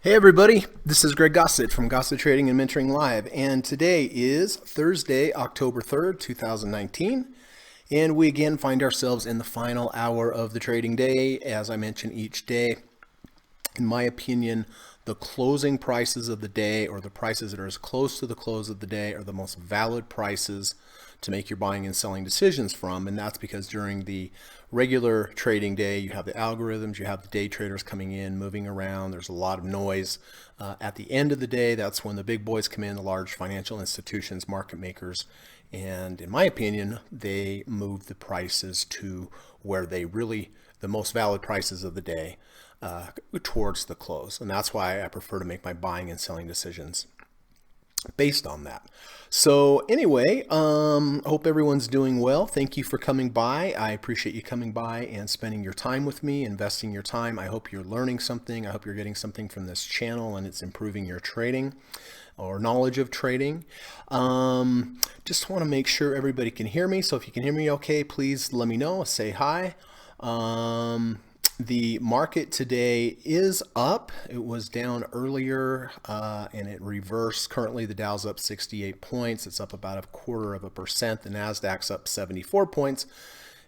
Hey everybody, this is Greg Gossett from Gossett Trading and Mentoring Live, and today is Thursday, October 3rd, 2019, and we again find ourselves in the final hour of the trading day. As I mention each day, in my opinion, the closing prices of the day, or the prices that are as close to the close of the day, are the most valid prices to make your buying and selling decisions from. And that's because during the regular trading day, you have the algorithms, you have the day traders coming in, moving around. There's a lot of noise. At the end of the day, that's when the big boys come in, the large financial institutions, market makers. And in my opinion, they move the prices to where they really, the most valid prices of the day, towards the close. And that's why I prefer to make my buying and selling decisions based on that. So anyway, hope everyone's doing well. Thank you for coming by. I appreciate you coming by and spending your time with me, investing your time. I hope you're learning something. I hope you're getting something from this channel and it's improving your trading or knowledge of trading. Just want to make sure everybody can hear me. So if you can hear me okay, please let me know. Say hi. The market today is up. It was down earlier and it reversed. Currently the Dow's up 68 points. It's up about 0.25%. The Nasdaq's up 74 points.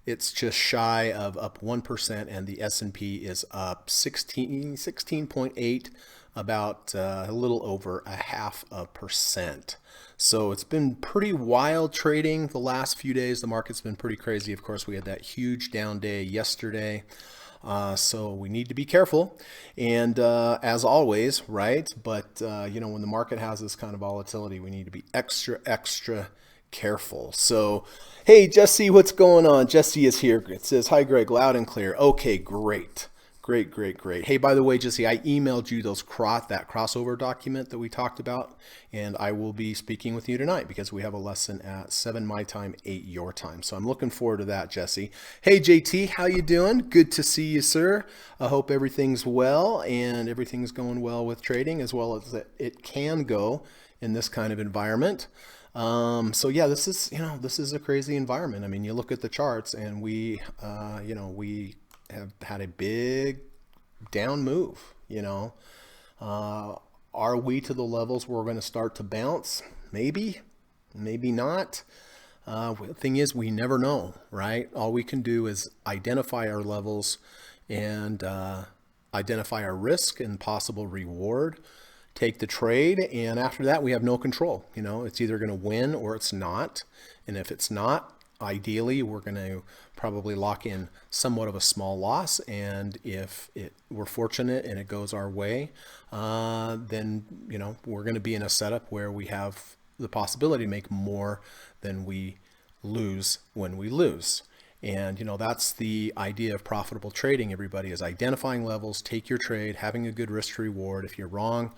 It's just shy of up 1%, and the S&P is up 16.8, about a little over 0.5%. So it's been pretty wild trading the last few days. The market's been pretty crazy. Of course, we had that huge down day yesterday. So we need to be careful, and as always, right? But when the market has this kind of volatility, we need to be extra careful. So, hey Jesse, what's going on? Jesse is here. It says, "Hi Greg, loud and clear." Okay, great. Hey, by the way, Jesse, I emailed you that crossover document that we talked about, and I will be speaking with you tonight because we have a lesson at 7 my time, 8 your time. So I'm looking forward to that, Jesse. Hey, JT, how you doing? Good to see you, sir. I hope everything's well and everything's going well with trading as well as it can go in this kind of environment. So yeah, this is a crazy environment. I mean, you look at the charts and we have had a big down move. Are we to the levels where we're going to start to bounce? Maybe not. The thing is, we never know, right? All we can do is identify our levels and identify our risk and possible reward, take the trade, and after that we have no control. It's either going to win or it's not. And if it's not, ideally we're going to probably lock in somewhat of a small loss, and if we're fortunate and it goes our way, then we're going to be in a setup where we have the possibility to make more than we lose when we lose. And that's the idea of profitable trading. Everybody is identifying levels, take your trade, having a good risk to reward. If you're wrong,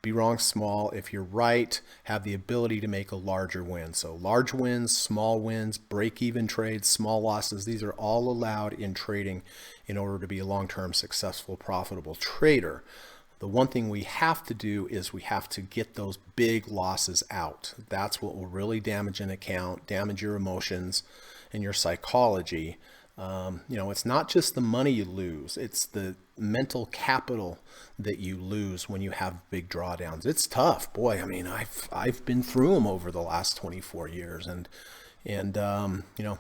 be wrong small. If you're right, have the ability to make a larger win. So large wins, small wins, break-even trades, small losses, these are all allowed in trading in order to be a long-term successful, profitable trader. The one thing we have to do is we have to get those big losses out. That's what will really damage an account, damage your emotions and your psychology. It's not just the money you lose, it's the mental capital that you lose when you have big drawdowns. It's tough, boy. I mean, I've been through them over the last 24 years, and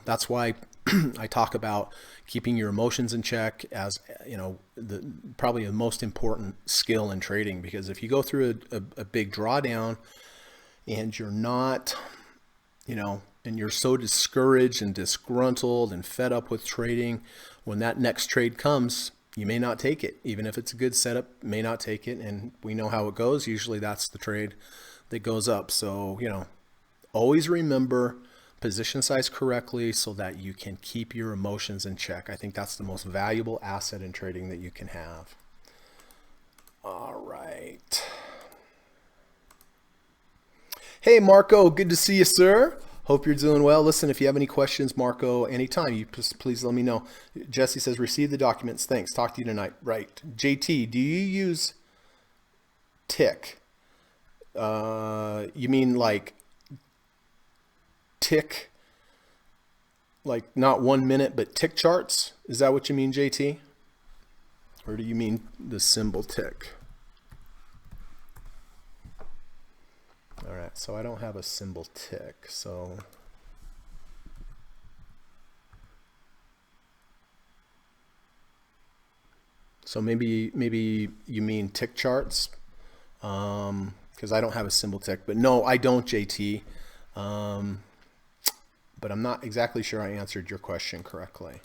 that's why I talk about keeping your emotions in check as probably the most important skill in trading. Because if you go through a big drawdown and you're not, and you're so discouraged and disgruntled and fed up with trading, when that next trade comes, you may not take it. Even if it's a good setup, may not take it. And we know how it goes. Usually that's the trade that goes up. So, always remember, position size correctly so that you can keep your emotions in check. I think that's the most valuable asset in trading that you can have. All right. Hey, Marco, good to see you, sir. Hope you're doing well. Listen, if you have any questions, Marco, anytime, you please let me know. Jesse says, receive the documents. Thanks. Talk to you tonight. Right. JT, do you use tick? You mean like tick, like not 1 minute, but tick charts? Is that what you mean, JT? Or do you mean the symbol tick? So I don't have a symbol tick. So maybe you mean tick charts, because I don't have a symbol tick. But no, I don't, JT. But I'm not exactly sure I answered your question correctly.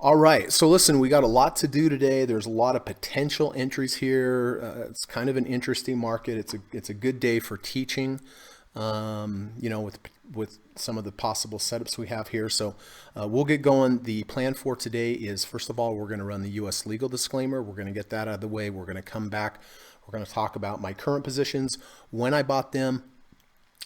All right, so listen, we got a lot to do today. There's a lot of potential entries here. It's kind of an interesting market. It's a good day for teaching, you know, with some of the possible setups we have here. So we'll get going. The plan for today is, first of all, we're going to run the U.S. legal disclaimer. We're going to get that out of the way. We're going to come back. We're going to talk about my current positions, when I bought them,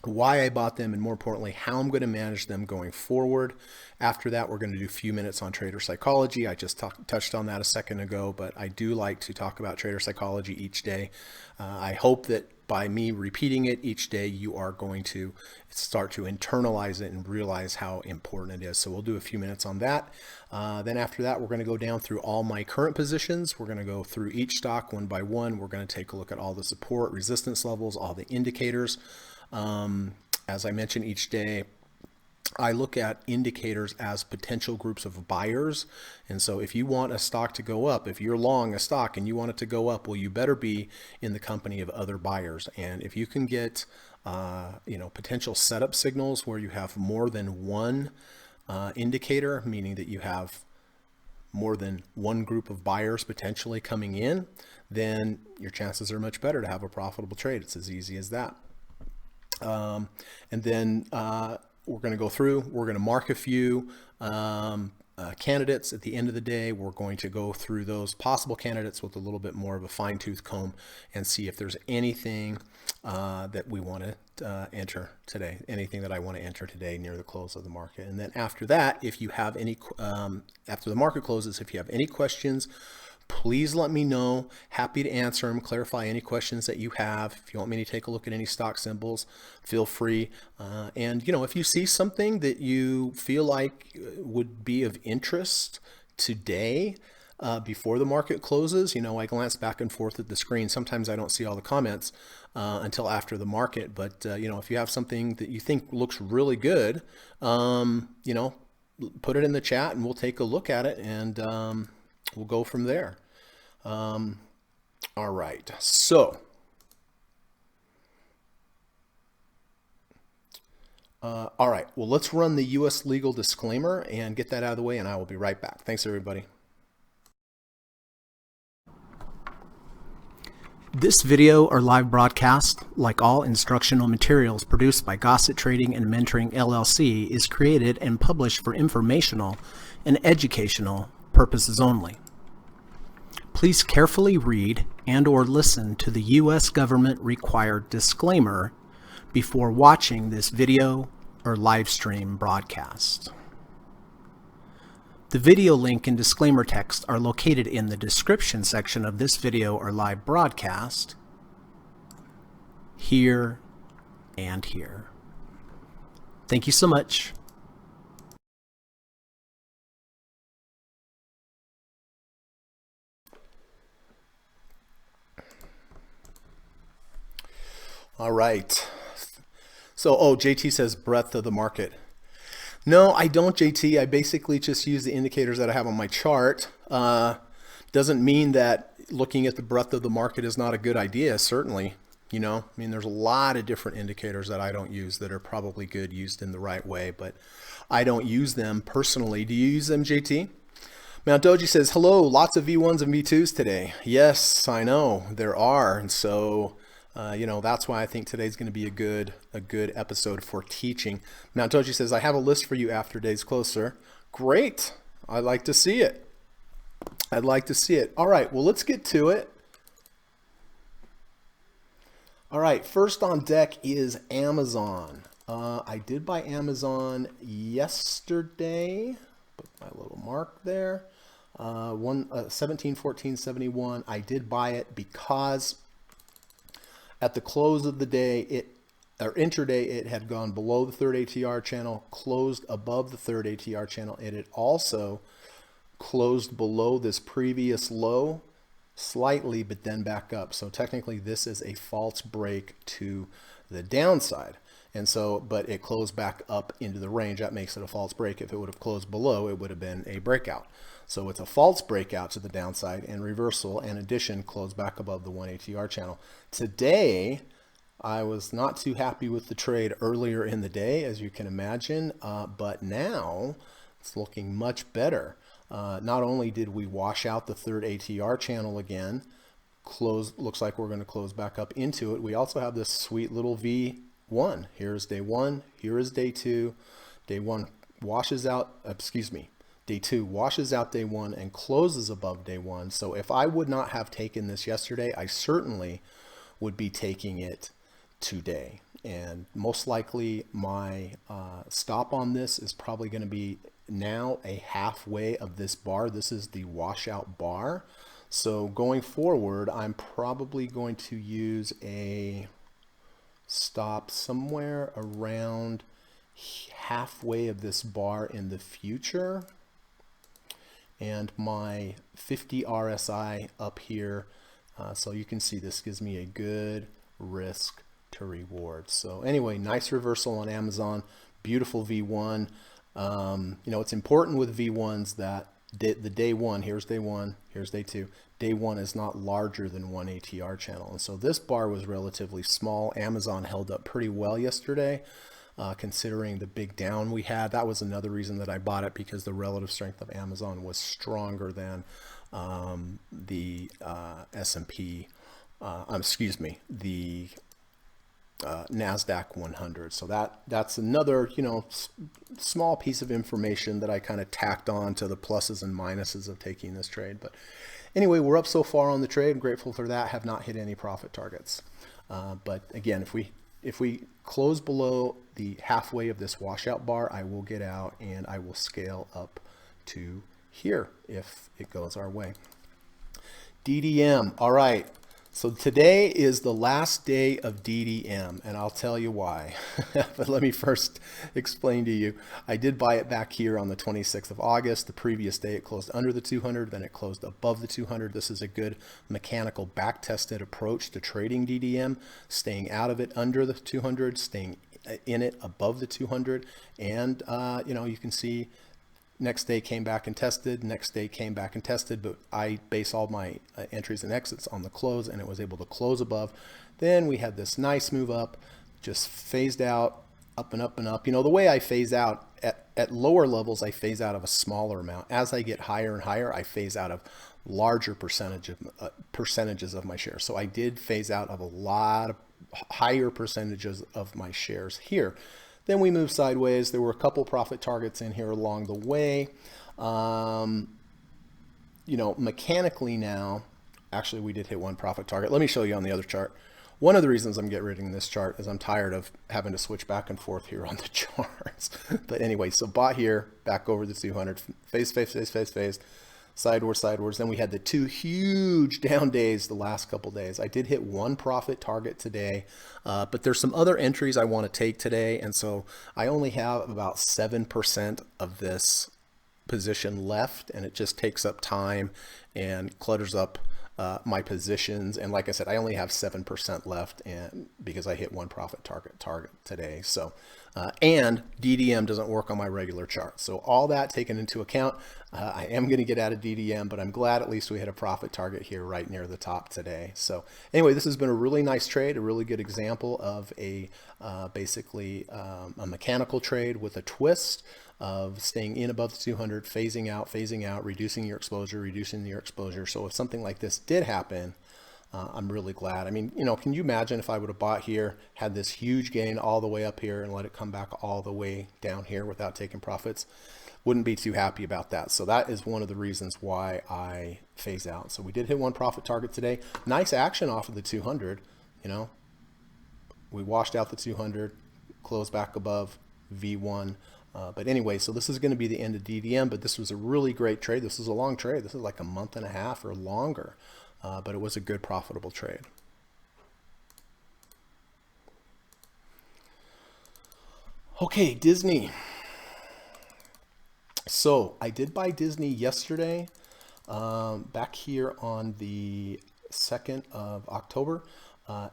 why I bought them, and more importantly, how I'm going to manage them going forward. After that, we're going to do a few minutes on trader psychology. I just touched on that a second ago, but I do like to talk about trader psychology each day. I hope that by me repeating it each day, you are going to start to internalize it and realize how important it is. So we'll do a few minutes on that. Then after that, we're going to go down through all my current positions. We're going to go through each stock one by one. We're going to take a look at all the support, resistance levels, all the indicators. As I mentioned each day, I look at indicators as potential groups of buyers. And so if you want a stock to go up, if you're long a stock and you want it to go up, well, you better be in the company of other buyers. And if you can get, you know, potential setup signals where you have more than one indicator, meaning that you have more than one group of buyers potentially coming in, then your chances are much better to have a profitable trade. It's as easy as that. And then we're going to go through, we're going to mark a few candidates. At the end of the day, we're going to go through those possible candidates with a little bit more of a fine-tooth comb and see if there's anything that we want to enter today, anything that I want to enter today near the close of the market. And then after that, if you have any, after the market closes, if you have any questions, please let me know. Happy to answer them, clarify any questions that you have. If you want me to take a look at any stock symbols, feel free. And, you know, if you see something that you feel like would be of interest today, before the market closes, you know, I glance back and forth at the screen. Sometimes I don't see all the comments until after the market. But, you know, if you have something that you think looks really good, you know, put it in the chat and we'll take a look at it, and we'll go from there. All right, so all right, well, let's run the U.S. legal disclaimer and get that out of the way, and I will be right back. Thanks, everybody. This video or live broadcast, like all instructional materials produced by Gossett Trading and Mentoring LLC, is created and published for informational and educational purposes only. Please carefully read and or listen to the U.S. government required disclaimer before watching this video or live stream broadcast. The video link and disclaimer text are located in the description section of this video or live broadcast, here and here. Thank you so much. All right. So, JT says breadth of the market. No, I don't, JT. I basically just use the indicators that I have on my chart. Doesn't mean that looking at the breadth of the market is not a good idea, certainly. You know, I mean, there's a lot of different indicators that I don't use that are probably good used in the right way, but I don't use them personally. Do you use them, JT? Mount Doji says, hello, lots of V1s and V2s today. Yes, I know there are. And so, you know, that's why I think today's going to be a good episode for teaching. Mount Doji says, I have a list for you after days closer. Great. I'd like to see it. I'd like to see it. All right, well, let's get to it. All right, first on deck is Amazon. I did buy Amazon yesterday. Put my little mark there. 1714.71. I did buy it because at the close of the day, intraday, it had gone below the third ATR channel, closed above the third ATR channel. It had also closed below this previous low slightly, but then back up. So technically this is a false break to the downside. And so, but it closed back up into the range. That makes it a false break. If it would have closed below, it would have been a breakout. So it's a false breakout to the downside and reversal, and addition closed back above the 1 ATR channel. Today, I was not too happy with the trade earlier in the day, as you can imagine, but now it's looking much better. Not only did we wash out the third ATR channel again, looks like we're going to close back up into it. We also have this sweet little V1. Here's day one. Here is day two. Day one washes out, day two washes out day one and closes above day one. So if I would not have taken this yesterday, I certainly would be taking it today. And most likely my stop on this is probably going to be now a halfway of this bar. This is the washout bar. So going forward, I'm probably going to use a stop somewhere around halfway of this bar in the future. And my 50 RSI up here. So you can see this gives me a good risk to reward. So anyway, nice reversal on Amazon, beautiful V1. It's important with V1s that the day one, here's day one, here's day two. Day one is not larger than 1 ATR channel. And so this bar was relatively small. Amazon held up pretty well yesterday, considering the big down we had. That was another reason that I bought it, because the relative strength of Amazon was stronger than the S&P, the NASDAQ 100. So that's another, small piece of information that I kind of tacked on to the pluses and minuses of taking this trade. But anyway, we're up so far on the trade. I'm grateful for that. Have not hit any profit targets. But again, if we close below the halfway of this washout bar, I will get out and I will scale up to here if it goes our way. DDM. All right. So today is the last day of DDM, and I'll tell you why. But let me first explain to you. I did buy it back here on the 26th of August. The previous day it closed under the 200, then it closed above the 200. This is a good mechanical back-tested approach to trading DDM, staying out of it under the 200, staying in it above the 200, and you can see next day came back and tested, next day came back and tested, but I base all my entries and exits on the close, and it was able to close above. Then we had this nice move up, just phased out, up and up and up. The way I phase out at lower levels, I phase out of a smaller amount. As I get higher and higher, I phase out of larger percentages of my shares. So I did phase out of a lot of higher percentages of my shares here. Then we moved sideways. There were a couple profit targets in here along the way. Mechanically now, actually we did hit one profit target. Let me show you on the other chart. One of the reasons I'm getting rid of this chart is I'm tired of having to switch back and forth here on the charts. But anyway, so bought here, back over the 200, phase, sideways. Then we had the two huge down days the last couple days. I did hit one profit target today, but there's some other entries I want to take today. And so I only have about 7% of this position left, and it just takes up time and clutters up my positions. And like I said, I only have 7% left, and because I hit one profit target today. So and DDM doesn't work on my regular chart. So all that taken into account, I am going to get out of DDM, but I'm glad at least we hit a profit target here right near the top today. So anyway, this has been a really nice trade, a really good example of a basically a mechanical trade with a twist of staying in above the 200, phasing out, reducing your exposure. So if something like this did happen, I'm really glad. I mean, can you imagine if I would have bought here, had this huge gain all the way up here and let it come back all the way down here without taking profits? Wouldn't be too happy about that. So that is one of the reasons why I phase out. So we did hit one profit target today. Nice action off of the 200. We washed out the 200, closed back above V1. But anyway, so this is going to be the end of DDM, but this was a really great trade. This is a long trade. This is like a month and a half or longer, but it was a good profitable trade. Okay, Disney. So I did buy Disney yesterday. back here on the 2nd of October.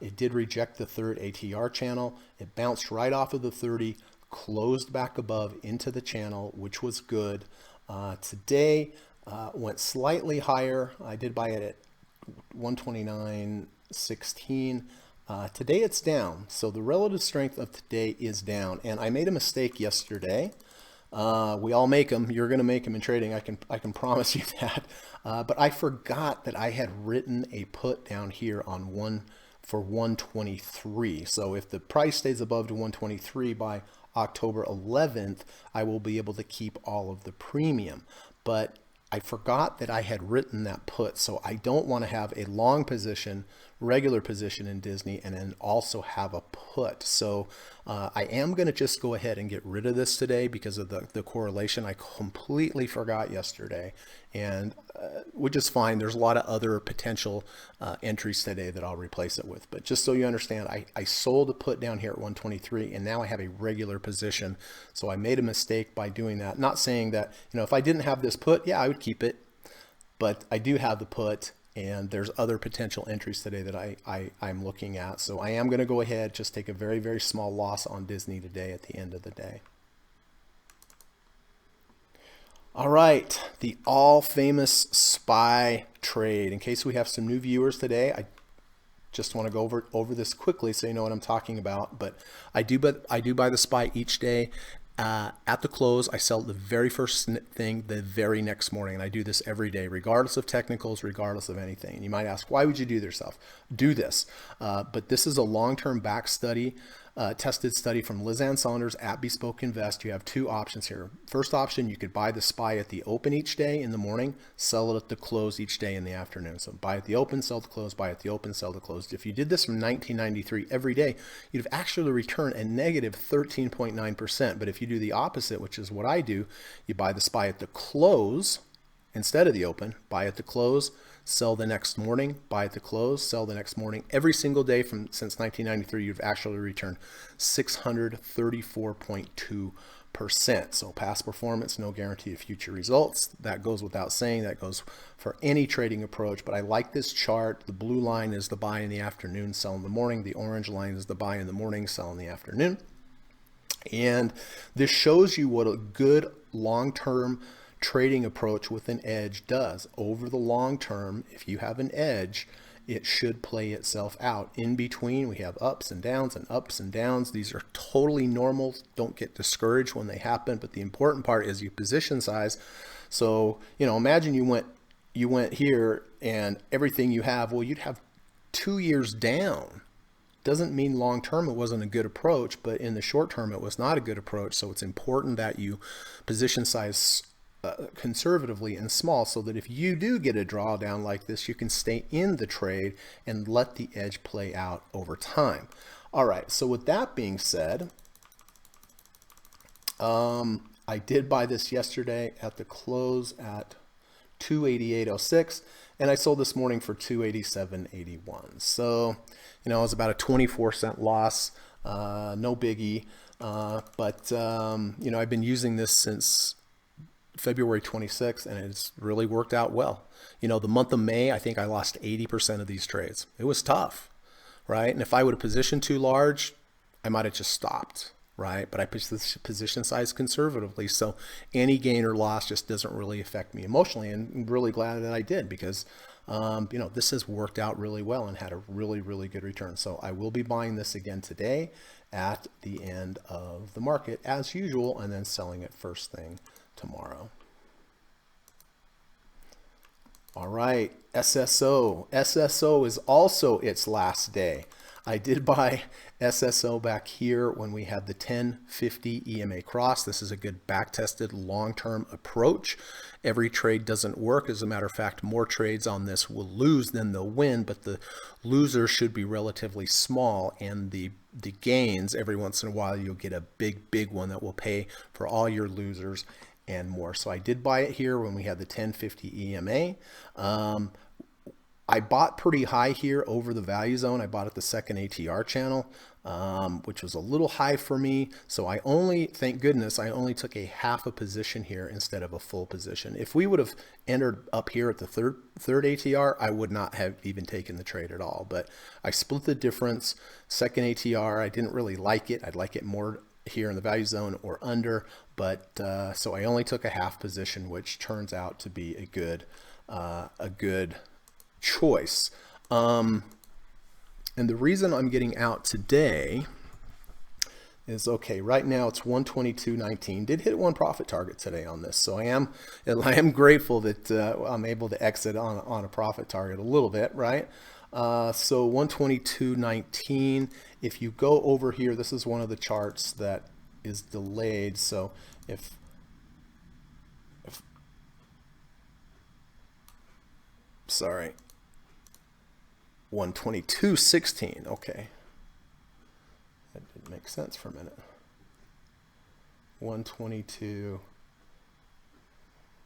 It did reject the third ATR channel. It bounced right off of the 30, closed back above into the channel, which was good. Today went slightly higher. I did buy it at 129.16. Today it's down. So the relative strength of today is down. And I made a mistake yesterday. We all make them. You're going to make them in trading. I can promise you that. But I forgot that I had written a put down here on for 123. So if the price stays above to 123 by October 11th, I will be able to keep all of the premium. But I forgot that I had written that put, so I don't want to have a long position, regular position in Disney, and then also have a put. So I am going to just go ahead and get rid of this today because of the correlation. I completely forgot yesterday, and which is fine. There's a lot of other potential entries today that I'll replace it with. But just so you understand, I sold a put down here at 123, and now I have a regular position. So I made a mistake by doing that. Not saying that, if I didn't have this put, yeah, I would keep it. But I do have the put, and there's other potential entries today that I'm looking at. So I am going to go ahead, just take a very, very small loss on Disney today at the end of the day. All right, the all famous SPY trade. In case we have some new viewers today, I just want to go over this quickly so you know what I'm talking about. But I do buy the SPY each day. At the close, I sell the very first thing the very next morning, and I do this every day, regardless of technicals, regardless of anything. And you might ask, why would you do this? But this is a long-term back study, tested study from Liz Ann Saunders at Bespoke Invest. You have two options here. First option, you could buy the SPY at the open each day in the morning, sell it at the close each day in the afternoon. So buy at the open, sell at the close, buy at the open, sell at the close. If you did this from 1993 every day, you'd have actually returned a negative 13.9%. But if you do the opposite, which is what I do, you buy the SPY at the close instead of the open, buy at the close, sell the next morning, buy at the close, sell the next morning. Every single day since 1993, you've actually returned 634.2%. So past performance, no guarantee of future results. That goes without saying. That goes for any trading approach. But I like this chart. The blue line is the buy in the afternoon, sell in the morning. The orange line is the buy in the morning, sell in the afternoon. And this shows you what a good long-term trading approach with an edge does. Over the long term, if you have an edge, it should play itself out. In between, we have ups and downs and ups and downs. These are totally normal. Don't get discouraged when they happen, but the important part is your position size. So, imagine you went here and everything you have, well, you'd have 2 years down. Doesn't mean long term it wasn't a good approach, but in the short term it was not a good approach. So it's important that you position size conservatively and small, so that if you do get a drawdown like this, you can stay in the trade and let the edge play out over time. All right, so with that being said, I did buy this yesterday at the close at 288.06, and I sold this morning for 287.81. So, it was about a 24-cent loss, no biggie, but I've been using this since February 26th, and it's really worked out well. The month of May, I think I lost 80% of these trades. It was tough, right? And if I would have positioned too large, I might have just stopped, right? But I position size conservatively, so any gain or loss just doesn't really affect me emotionally, and I'm really glad that I did, because this has worked out really well and had a really, really good return. So I will be buying this again today at the end of the market as usual, and then selling it first thing tomorrow. All right, SSO. SSO is also its last day. I did buy SSO back here when we had the 1050 EMA cross. This is a good back-tested long-term approach. Every trade doesn't work. As a matter of fact, more trades on this will lose than they'll win, but the losers should be relatively small, and the gains, every once in a while, you'll get a big one that will pay for all your losers and more. So I did buy it here when we had the 1050 EMA. I bought pretty high here over the value zone. I bought at the second ATR channel, which was a little high for me. So I only, thank goodness, I only took a half a position here instead of a full position. If we would have entered up here at the third ATR, I would not have even taken the trade at all. But I split the difference. Second ATR, I didn't really like it. I'd like it more here in the value zone or under, but so I only took a half position, which turns out to be a good choice. And the reason I'm getting out today is, okay, right now it's 122.19. Did hit one profit target today on this, so I am grateful that I'm able to exit on a profit target a little bit, right? So 122.19. If you go over here, this is one of the charts that is delayed. So if sorry, 122.16. Okay, that didn't make sense for a minute. 122,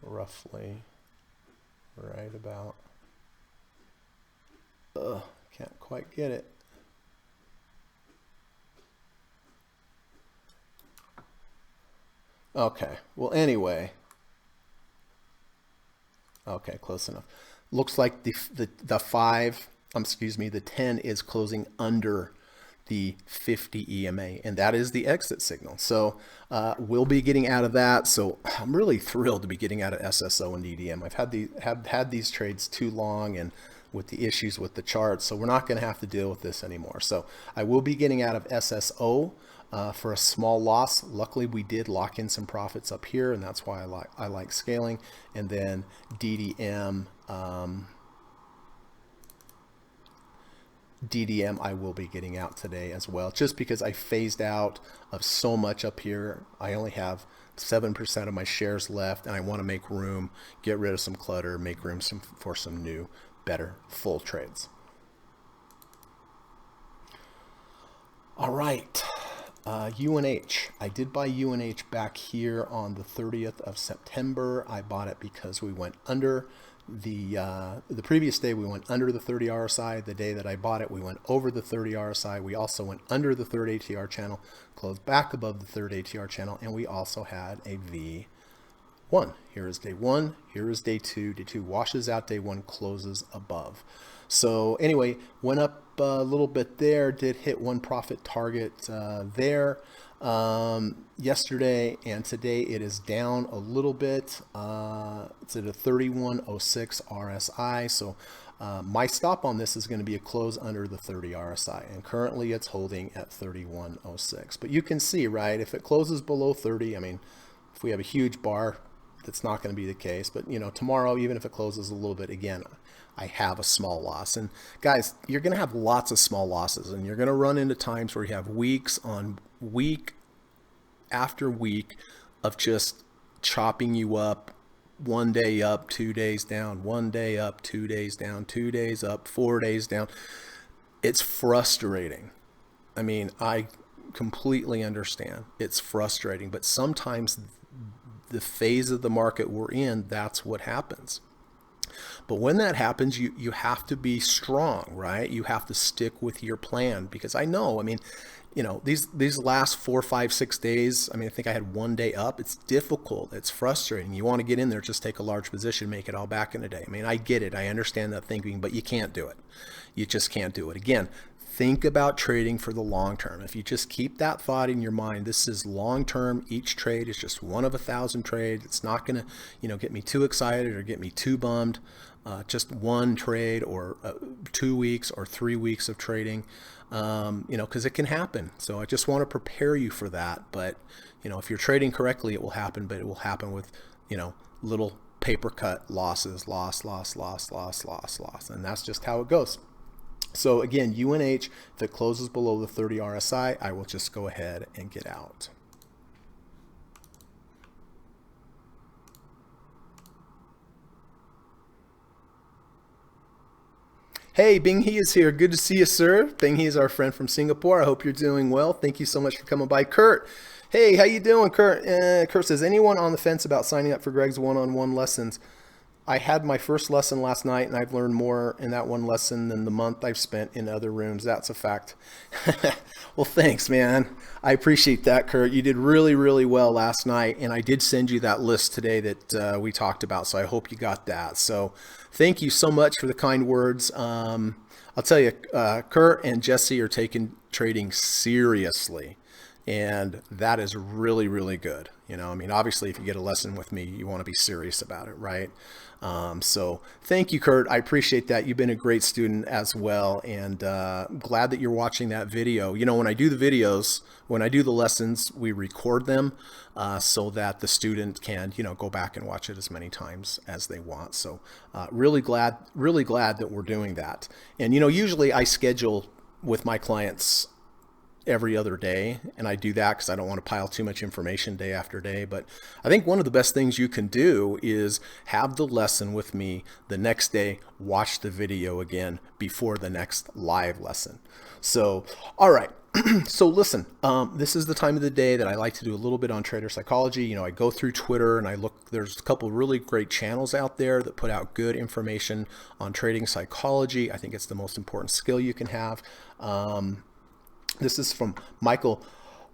roughly, right about. Can't quite get it. Okay, well, anyway. Okay, close enough. Looks like the 10 is closing under the 50 EMA, and that is the exit signal. So we'll be getting out of that. So I'm really thrilled to be getting out of SSO and DDM. I've had these trades too long, and with the issues with the charts, so we're not going to have to deal with this anymore. So I will be getting out of SSO for a small loss. Luckily, we did lock in some profits up here, and that's why I like scaling. And then DDM, I will be getting out today as well, just because I phased out of so much up here. I only have 7% of my shares left, and I want to make room, get rid of some clutter, make room for some new, better full trades. All right, UNH. I did buy UNH back here on the 30th of September. I bought it because we went under the previous day. We went under the 30 RSI. The day that I bought it, we went over the 30 RSI. We also went under the third ATR channel, closed back above the third ATR channel, and we also had a V1. Here is day one, here is day two. Day two washes out day one, closes above. So anyway, went up a little bit there, did hit one profit target there yesterday, and today it is down a little bit. It's at a 3106 RSI. So my stop on this is going to be a close under the 30 RSI, and currently it's holding at 3106. But you can see, right, if it closes below 30, I mean, if we have a huge bar, that's not going to be the case. But you know, tomorrow, even if it closes a little bit, again, I have a small loss. And guys, you're going to have lots of small losses, and you're going to run into times where you have weeks on week after week of just chopping you up. One day up, 2 days down, 1 day up, 2 days down, 2 days up, 4 days down. It's frustrating. I mean, I completely understand. It's frustrating, but sometimes the phase of the market we're in, that's what happens. But when that happens, you have to be strong, right? You have to stick with your plan, because I know, I mean, you know, these last 4, 5, 6 days, I mean, I think I had 1 day up. It's difficult. It's frustrating. You want to get in there, just take a large position, make it all back in a day. I mean, I get it. I understand that thinking, but you can't do it. You just can't do it. Again, think about trading for the long term. If you just keep that thought in your mind, this is long term. Each trade is just one of 1,000 trades. It's not going to, you know, get me too excited or get me too bummed. Just one trade or 2 weeks or 3 weeks of trading, you know, because it can happen. So I just want to prepare you for that. But, you know, if you're trading correctly, it will happen, but it will happen with, you know, little paper cut losses, loss. And that's just how it goes. So again, UNH, if it closes below the 30 RSI, I will just go ahead and get out. Hey, Bing He is here. Good to see you, sir. Bing He is our friend from Singapore. I hope you're doing well. Thank you so much for coming by. Kurt, hey, how you doing, Kurt? Kurt says, anyone on the fence about signing up for Greg's one-on-one lessons? I had my first lesson last night, and I've learned more in that one lesson than the month I've spent in other rooms. That's a fact. Well, thanks, man. I appreciate that, Kurt. You did really, really well last night, and I did send you that list today that we talked about, so I hope you got that. So thank you so much for the kind words. I'll tell you, Kurt and Jesse are taking trading seriously. And that is really, really good. You know, I mean, obviously, if you get a lesson with me, you want to be serious about it, right? So thank you, Kurt. I appreciate that. You've been a great student as well. And glad that you're watching that video. You know, when I do the videos, when I do the lessons, we record them so that the student can, you know, go back and watch it as many times as they want. So really glad that we're doing that. And, you know, usually I schedule with my clients every other day, and I do that because I don't want to pile too much information day after day. But I think one of the best things you can do is have the lesson with me the next day, watch the video again before the next live lesson. So all right. So listen, this is the time of the day that I like to do a little bit on trader psychology. You know, I go through Twitter and I look, there's a couple really great channels out there that put out good information on trading psychology. I think it's the most important skill you can have. This is from Michael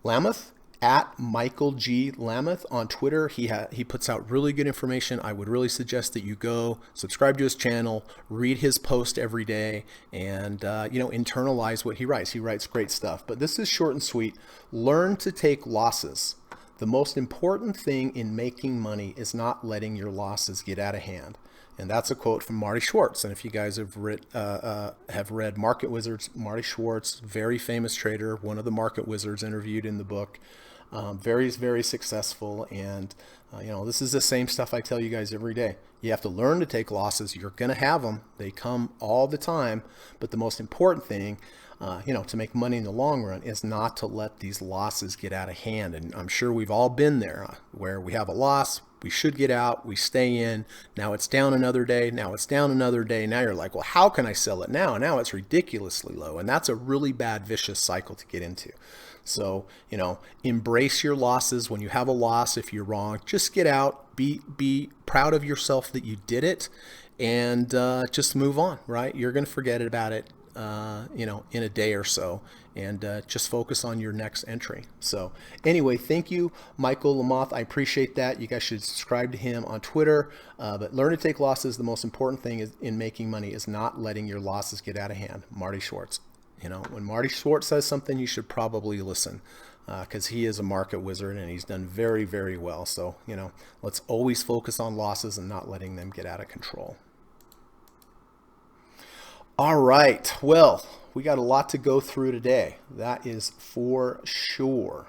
Lameth, at Michael G. Lameth on Twitter. He puts out really good information. I would really suggest that you go subscribe to his channel, read his post every day, and you know, internalize what he writes. He writes great stuff. But this is short and sweet. Learn to take losses. The most important thing in making money is not letting your losses get out of hand. And that's a quote from Marty Schwartz. And if you guys have read Market Wizards, Marty Schwartz, very famous trader, one of the market wizards interviewed in the book, very, very successful. And, you know, this is the same stuff I tell you guys every day. You have to learn to take losses. You're going to have them. They come all the time. But the most important thing, you know, to make money in the long run is not to let these losses get out of hand. And I'm sure we've all been there where we have a loss. We should get out, we stay in, now it's down another day, now it's down another day, now you're like, well, how can I sell it now? Now it's ridiculously low, and that's a really bad vicious cycle to get into. So, you know, embrace your losses. When you have a loss, if you're wrong, just get out, be proud of yourself that you did it, and just move on, right? You're going to forget about it, you know, in a day or so, and just focus on your next entry. So anyway, thank you, Michael Lameth. I appreciate that. You guys should subscribe to him on Twitter. But learn to take losses. The most important thing in making money is not letting your losses get out of hand. Marty Schwartz. You know, when Marty Schwartz says something, you should probably listen, because he is a market wizard and he's done very, very well. So, you know, let's always focus on losses and not letting them get out of control. All right, well, we got a lot to go through today. That is for sure.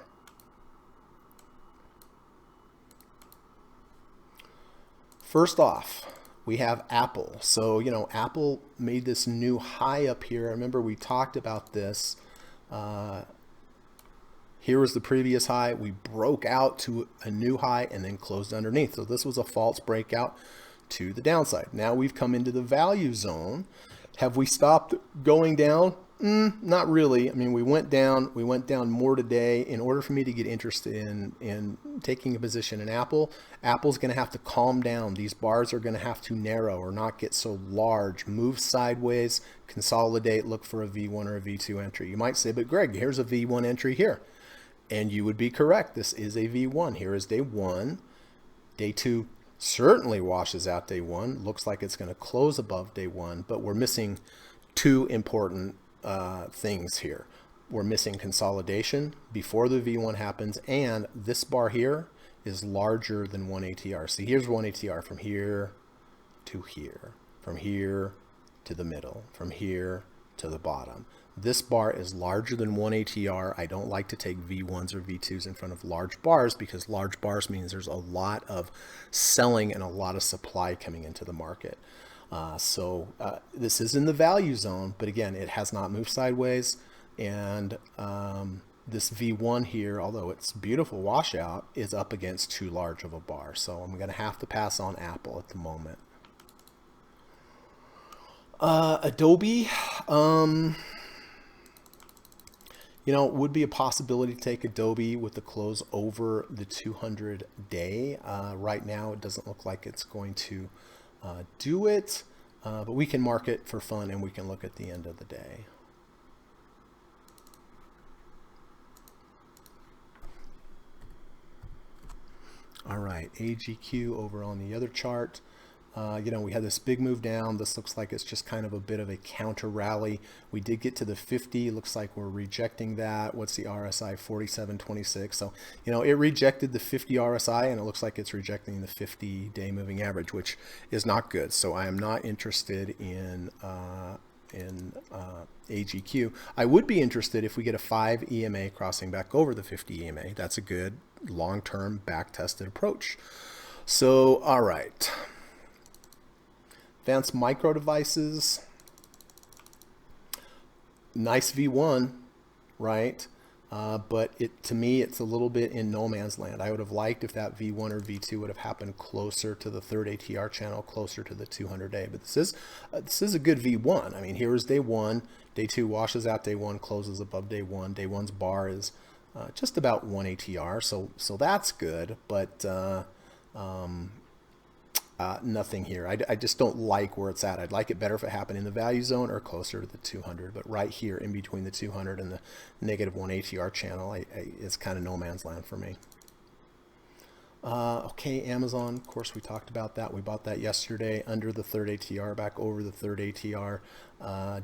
First off, we have Apple. So, you know, Apple made this new high up here. I remember we talked about this. Here was the previous high. We broke out to a new high and then closed underneath. So this was a false breakout to the downside. Now we've come into the value zone. Have we stopped going down? Not really. I mean, we went down more today. In order for me to get interested in taking a position in Apple, Apple's going to have to calm down. These bars are going to have to narrow or not get so large. Move sideways, consolidate, look for a V1 or a V2 entry. You might say, but Greg, here's a V1 entry here. And you would be correct. This is a V1. Here is day one. Day two certainly washes out day one. Looks like it's going to close above day one, but we're missing two important things here. We're missing consolidation before the V1 happens, and this bar here is larger than one ATR. See, here's one ATR from here to here, from here to the middle, from here to the bottom. This bar is larger than one ATR. I don't like to take V1s or V2s in front of large bars because large bars means there's a lot of selling and a lot of supply coming into the market. So this is in the value zone, but again, it has not moved sideways. And this V1 here, although it's beautiful washout, is up against too large of a bar. So I'm going to have to pass on Apple at the moment. Adobe, you know, would be a possibility to take Adobe with the close over the 200 day. Right now, it doesn't look like it's going to do it, but we can mark it for fun and we can look at the end of the day. All right, AGQ over on the other chart. You know, we had this big move down. This looks like it's just kind of a bit of a counter rally. We did get to the 50. Looks like we're rejecting that. What's the RSI? 47.26. So, you know, it rejected the 50 RSI, and it looks like it's rejecting the 50-day moving average, which is not good. So I am not interested in AGQ. I would be interested if we get a 5 EMA crossing back over the 50 EMA. That's a good long-term back-tested approach. So, all right. Advanced Micro Devices. Nice V1, right? But to me, it's a little bit in no man's land. I would have liked if that V1 or V2 would have happened closer to the third ATR channel, closer to the 200-day. But this is a good V1. I mean, here is day one. Day two washes out day one, closes above day one. Day one's bar is just about 1 ATR, so that's good. But nothing here. I just don't like where it's at. I'd like it better if it happened in the value zone or closer to the 200, but right here in between the 200 and the -1 ATR channel, it's kind of no man's land for me. Okay, Amazon, of course, we talked about that. We bought that yesterday under the third ATR, back over the third ATR.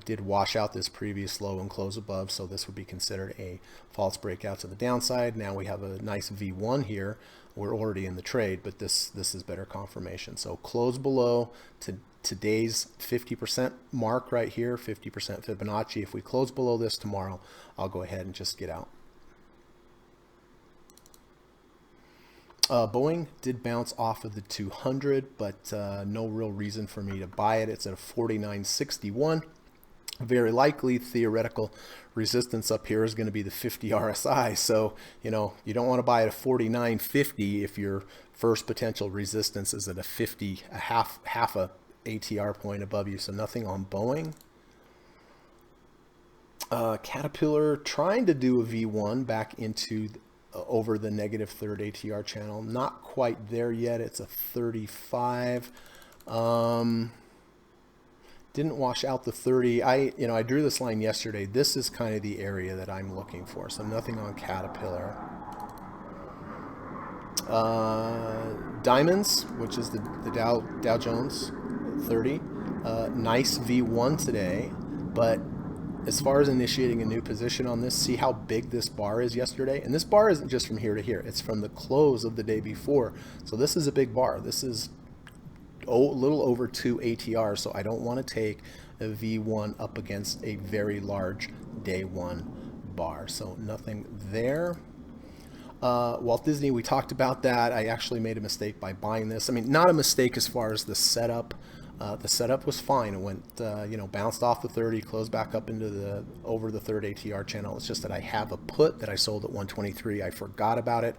Did wash out this previous low and close above, so this would be considered a false breakout to the downside. Now we have a nice V1 here. We're already in the trade, but this is better confirmation. So close below to today's 50% mark right here, 50% Fibonacci. If we close below this tomorrow, I'll go ahead and just get out. Boeing did bounce off of the 200, but no real reason for me to buy it. It's at a 49.61. Very likely theoretical resistance up here is going to be the 50 RSI. So, you know, you don't want to buy at a 49.50 if your first potential resistance is at a 50, a half a ATR point above you. So nothing on Boeing. Caterpillar trying to do a V1 back into over the -3rd ATR channel. Not quite there yet. It's a 35. Didn't wash out the 30. I drew this line yesterday. This is kind of the area that I'm looking for. So nothing on Caterpillar. Diamonds, which is the Dow Jones 30. Nice V1 today, but as far as initiating a new position on this, see how big this bar is yesterday? And this bar isn't just from here to here. It's from the close of the day before. So this is a big bar. This is a little over 2 ATR, so I don't want to take a V1 up against a very large day one bar. So nothing there. Walt Disney, we talked about that. I actually made a mistake by buying this. I mean, not a mistake as far as the setup. The setup was fine. It went, bounced off the 30, closed back up into over the third ATR channel. It's just that I have a put that I sold at 123. I forgot about it,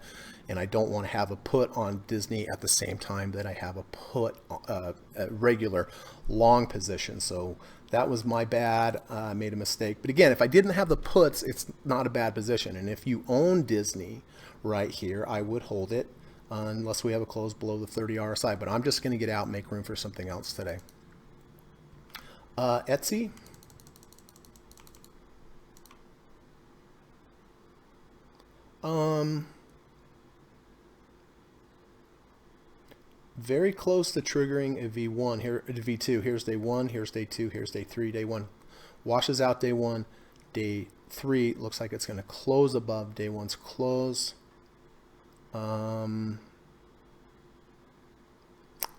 and I don't want to have a put on Disney at the same time that I have a put, a regular long position. So that was my bad. I made a mistake. But again, if I didn't have the puts, it's not a bad position. And if you own Disney right here, I would hold it. Unless we have a close below the 30 RSI, but I'm just going to get out and make room for something else today. Etsy. Very close to triggering a V1 here, a V2. Here's day one, here's day two, here's day three. Day one washes out day one. Day three looks like it's going to close above day one's close.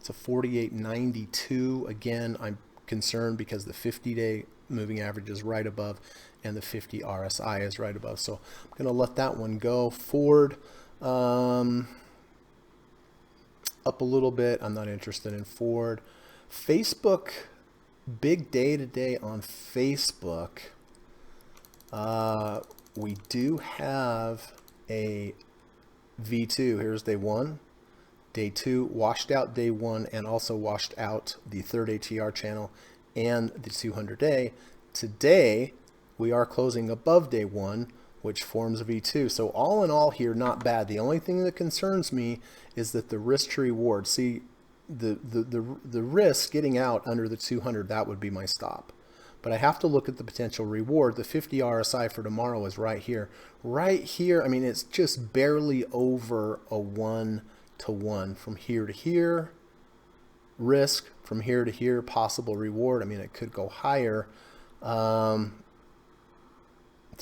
It's a 48.92. Again, I'm concerned because the 50-day moving average is right above and the 50 RSI is right above. So I'm going to let that one go. Ford, up a little bit. I'm not interested in Ford. Facebook, big day today on Facebook. We do have a V2. Here's day one. Day two washed out day one and also washed out the third ATR channel and the 200-day. Today, we are closing above day one, which forms a V2. So all in all here, not bad. The only thing that concerns me is that the risk to reward, see, the risk getting out under the 200, that would be my stop. But I have to look at the potential reward. The 50 RSI for tomorrow is right here. Right here, I mean, it's just barely over a 1-to-1 from here to here. Risk from here to here, possible reward. I mean, it could go higher. It's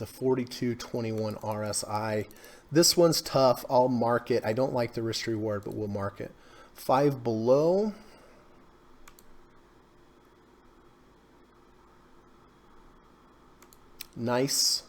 a 42.21 RSI. This one's tough. I'll mark it. I don't like the risk reward, but we'll mark it. 5 below. Nice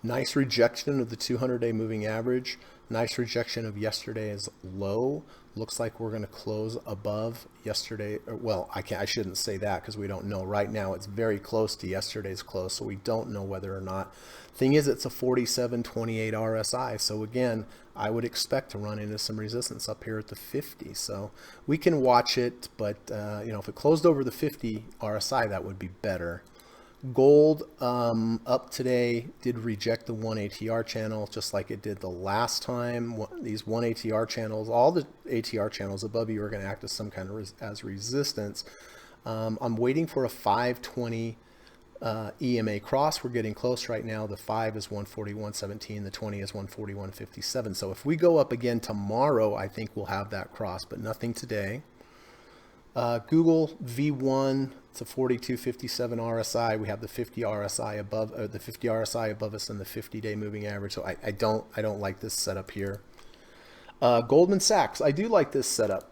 rejection of the 200-day moving average. Nice rejection of yesterday's low. Looks like we're going to close above yesterday. Well, I shouldn't say that because we don't know. Right now it's very close to yesterday's close, so we don't know whether or not. Thing is, it's a 47.28 RSI. So again, I would expect to run into some resistance up here at the 50. So we can watch it, but you know, if it closed over the 50 RSI, that would be better. Gold up today, did reject the 1 ATR channel just like it did the last time. These 1 ATR channels, all the ATR channels above you are going to act as some kind of as resistance. I'm waiting for a 520 EMA cross. We're getting close right now. The 5 is 141.17, the 20 is 141.57. So if we go up again tomorrow, I think we'll have that cross, but nothing today. Google V1, it's a 42.57 RSI. We have the 50 RSI above, the 50 RSI above us, and the 50-day moving average. So I don't like this setup here. Goldman Sachs, I do like this setup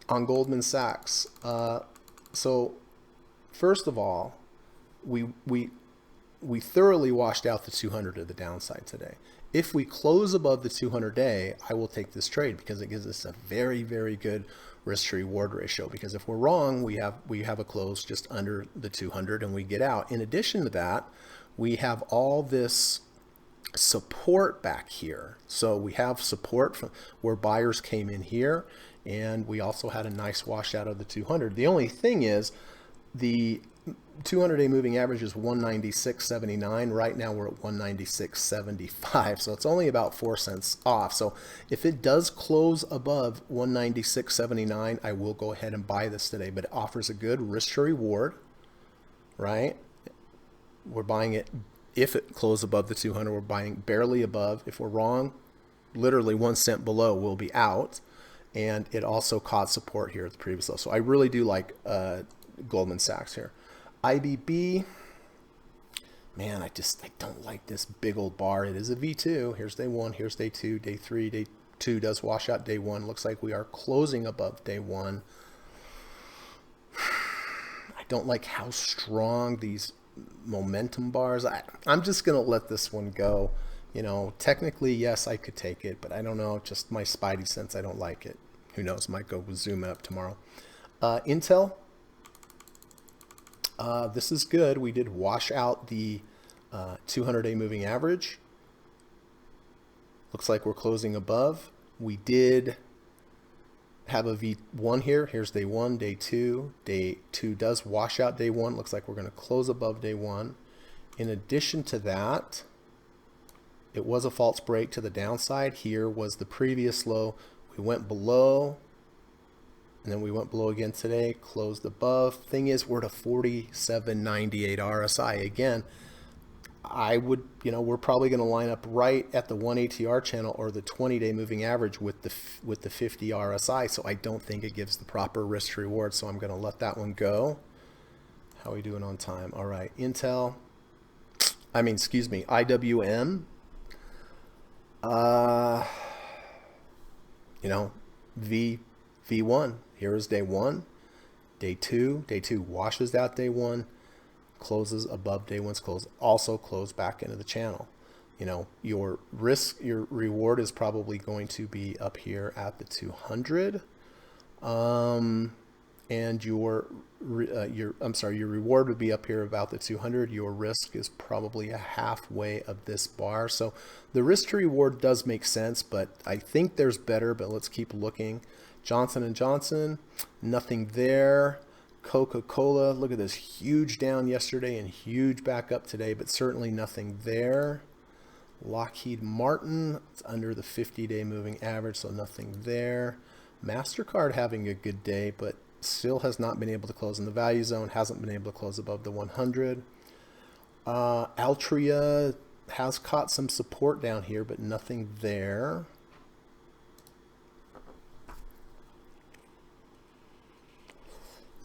on Goldman Sachs. So first of all, we thoroughly washed out the 200 to the downside today. If we close above the 200-day, I will take this trade because it gives us a very, very good risk to reward ratio. Because if we're wrong, we have a close just under the 200 and we get out. In addition to that, we have all this support back here. So we have support from where buyers came in here, and we also had a nice wash out of the 200. The only thing is the 200-day moving average is 196.79. Right now we're at 196.75, so it's only about 4 cents off. So if it does close above 196.79, I will go ahead and buy this today, but it offers a good risk to reward, right? We're buying it. If it closes above the 200, we're buying barely above. If we're wrong, literally 1 cent below, we'll be out. And it also caught support here at the previous low. So I really do like Goldman Sachs here. IBB, man, I don't like this big old bar. It is a V2. Here's day 1, here's day 2, day 3, day 2 does wash out day 1. Looks like we are closing above day 1. I don't like how strong these momentum bars. I'm just going to let this one go. You know, technically, yes, I could take it, but I don't know. Just my spidey sense, I don't like it. Who knows? Might go with zoom up tomorrow. Intel. This is good. We did wash out the 200-day moving average. Looks like we're closing above. We did have a V1 here. Here's day 1, day 2. Day 2 does wash out day 1. Looks like we're going to close above day 1. In addition to that, it was a false break to the downside. Here was the previous low. We went below. And then we went below again today, closed above. Thing is, we're at a 47.98 RSI. Again, I would, you know, we're probably going to line up right at the 1 ATR channel or the 20-day moving average with the 50 RSI. So I don't think it gives the proper risk to reward. So I'm going to let that one go. How are we doing on time? All right, Intel. IWM. You know, V1. Here is day 1, day 2. Day 2 washes out day 1, closes above day 1's close, also close back into the channel. You know, your risk, your reward is probably going to be up here at the 200, and your reward would be up here about the 200. Your risk is probably a halfway of this bar. So the risk to reward does make sense, but I think there's better. But let's keep looking. Johnson & Johnson, nothing there. Coca-Cola, look at this, huge down yesterday and huge back up today, but certainly nothing there. Lockheed Martin, it's under the 50-day moving average, so nothing there. MasterCard having a good day, but still has not been able to close in the value zone, hasn't been able to close above the 100. Altria has caught some support down here, but nothing there.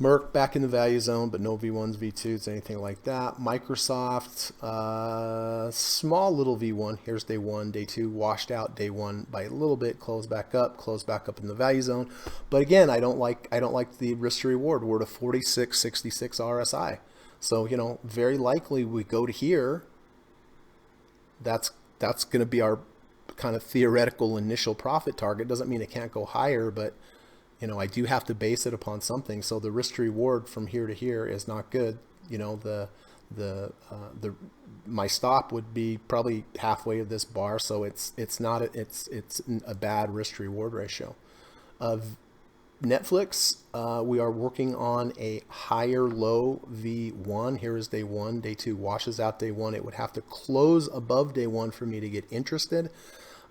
Merck back in the value zone, but no V1s, V2s, anything like that. Microsoft, small little V1. Here's day one, day two, washed out day one by a little bit, closed back up in the value zone. But again, I don't like the risk to reward. We're at a 46.66 RSI. So, you know, very likely we go to here. That's going to be our kind of theoretical initial profit target. Doesn't mean it can't go higher, but you know, I do have to base it upon something. So the risk to reward from here to here is not good. You know, my stop would be probably halfway of this bar. So it's a bad risk to reward ratio. Netflix, we are working on a higher low V1. Here is day one. Day two washes out day one. It would have to close above day one for me to get interested.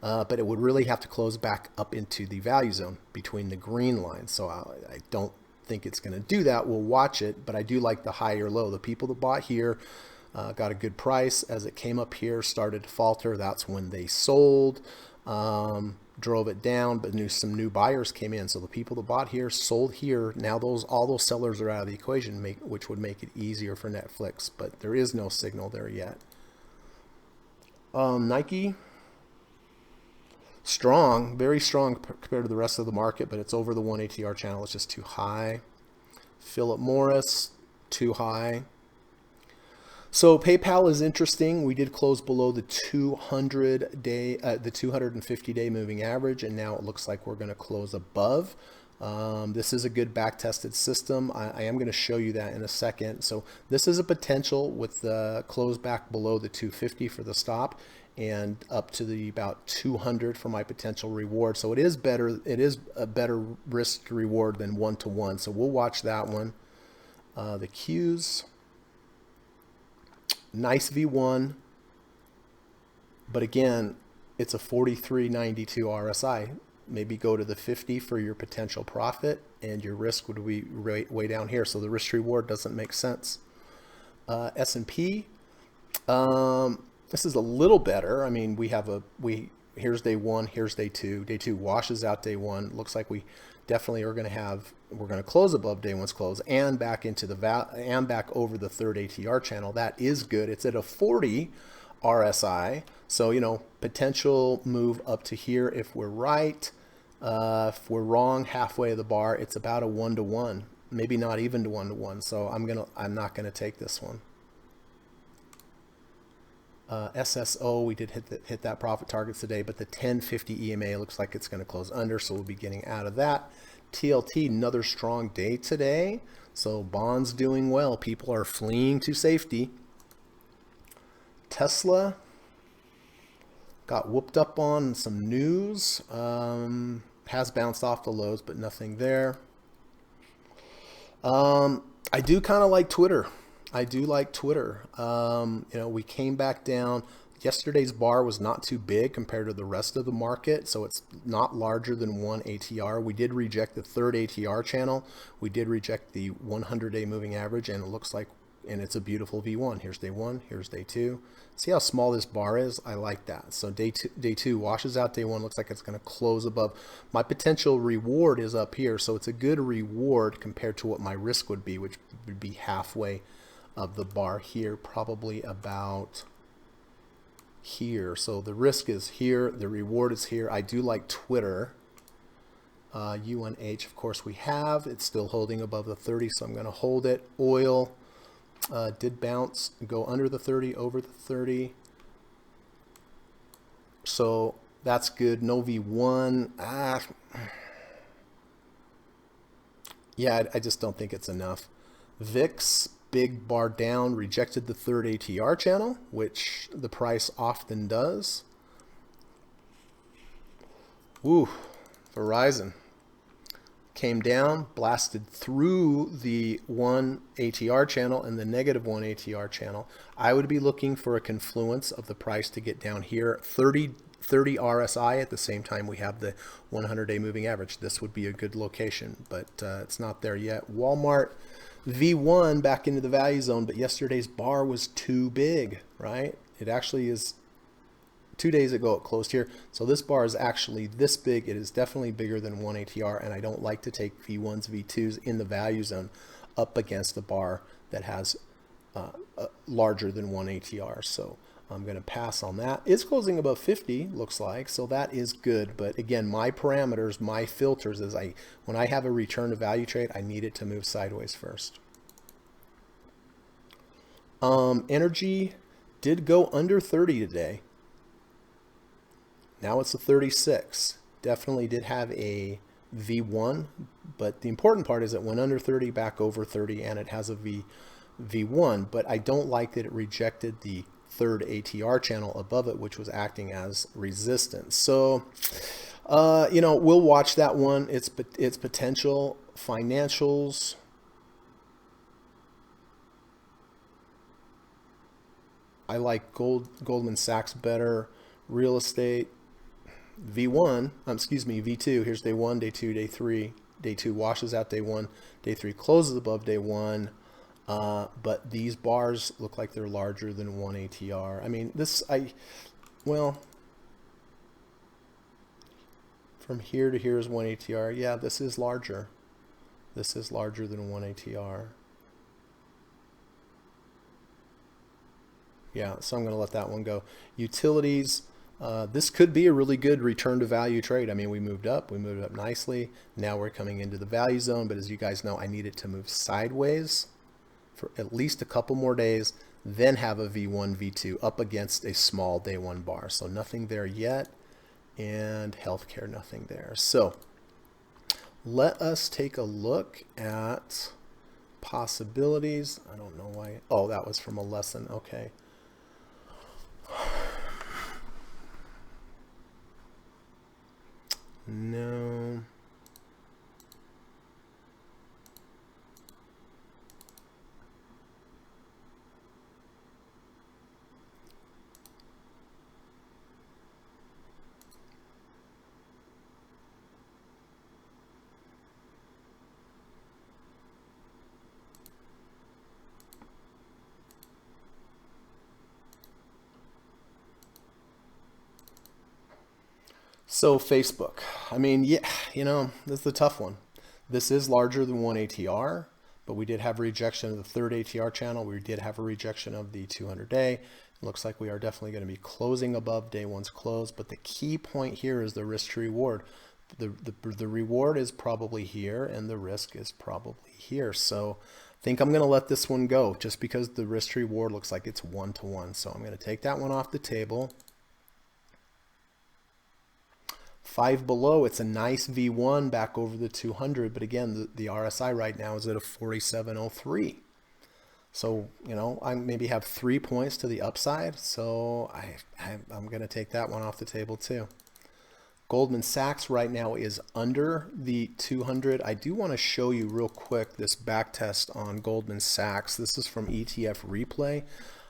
But it would really have to close back up into the value zone between the green lines. So I don't think it's going to do that. We'll watch it, but I do like the higher low. The people that bought here got a good price. As it came up here, started to falter. That's when they sold, drove it down, but some new buyers came in. So the people that bought here sold here. Now all those sellers are out of the equation, which would make it easier for Netflix, but there is no signal there yet. Nike. Strong, very strong compared to the rest of the market, but it's over the 1 ATR channel. It's just too high. Philip Morris, too high. So PayPal is interesting. We did close below the 250-day moving average, and now it looks like we're going to close above. This is a good back-tested system. I am going to show you that in a second. So this is a potential with the close back below the 250 for the stop, and up to the about 200 for my potential reward. So it is better. It is a better risk to reward than 1-to-1. So we'll watch that one. The Qs, nice V1, but again, it's a 43.92 RSI. Maybe go to the 50 for your potential profit, and your risk would be way down here. So the risk to reward doesn't make sense. S&P. This is a little better. I mean, here's day one, here's day two. Day two washes out day one. Looks like we definitely are going to we're going to close above day one's close and back into and back over the third ATR channel. That is good. It's at a 40 RSI. So, you know, potential move up to here if we're right. If we're wrong, halfway of the bar, it's about a 1-to-1, maybe not even to 1-to-1. So I'm not going to take this one. SSO, we did hit that profit target today, but the 1050 EMA looks like it's going to close under, so we'll be getting out of that. TLT, another strong day today, so bonds doing well. People are fleeing to safety. Tesla got whooped up on some news, has bounced off the lows, but nothing there. I do kind of like Twitter. You know, we came back down. Yesterday's bar was not too big compared to the rest of the market, so it's not larger than 1 ATR. We did reject the third ATR channel. We did reject the 100-day moving average, and it looks like, and it's a beautiful V1. Here's day one, here's day two. See how small this bar is? I like that. So day two washes out day one. Looks like it's going to close above. My potential reward is up here, so it's a good reward compared to what my risk would be, which would be halfway of the bar here, probably about here. So the risk is here, the reward is here. I do like Twitter. UNH, of course, we have. It's still holding above the 30, so I'm going to hold it. Oil did bounce, go under the 30, over the 30. So that's good. No V1. Yeah, I just don't think it's enough. VIX, big bar down, rejected the third ATR channel, which the price often does. Woo, Verizon came down, blasted through the 1 ATR channel and the -1 ATR channel. I would be looking for a confluence of the price to get down here. 30 RSI at the same time we have the 100-day moving average. This would be a good location, but it's not there yet. Walmart V1 back into the value zone, but yesterday's bar was too big, right? It actually is 2 days ago it closed here. So this bar is actually this big. It is definitely bigger than 1 ATR, and I don't like to take V1s, V2s in the value zone up against the bar that has larger than 1 ATR. So I'm going to pass on that. It's closing above 50, looks like, so that is good. But again, my parameters, my filters is when I have a return to value trade, I need it to move sideways first. Energy did go under 30 today. Now it's a 36. Definitely did have a V1, but the important part is it went under 30, back over 30, and it has a V1, but I don't like that it rejected the third ATR channel above it, which was acting as resistance. So, you know, we'll watch that one. Its potential financials. I like Goldman Sachs better. Real estate. V1, excuse me, V2. Here's day 1, day 2, day 3. Day 2 washes out day 1. Day 3 closes above day 1. But these bars look like they're larger than 1 ATR. I mean, well, from here to here is 1 ATR. Yeah, this is larger. This is larger than 1 ATR. Yeah, so I'm going to let that one go. Utilities. This could be a really good return to value trade. I mean, we moved up nicely. Now we're coming into the value zone, but as you guys know, I need it to move sideways for at least a couple more days, then have a V1, V2 up against a small day 1 bar. So nothing there yet, and healthcare, nothing there. So let us take a look at possibilities. I don't know why. Oh, that was from a lesson. Okay. No. So Facebook, I mean, yeah, you know, this is the tough one. This is larger than 1 ATR, but we did have a rejection of the third ATR channel. We did have a rejection of the 200-day. It looks like we are definitely going to be closing above day 1's close, but the key point here is the risk to reward. The reward is probably here, and the risk is probably here. So I think I'm going to let this one go just because the risk to reward looks like it's 1-to-1. So I'm going to take that one off the table. 5 below, it's a nice V1 back over the 200, but again, the RSI right now is at a 47.03. So, you know, I maybe have 3 points to the upside, so I'm going to take that one off the table too. Goldman Sachs right now is under the 200. I do want to show you real quick this back test on Goldman Sachs. This is from ETF Replay.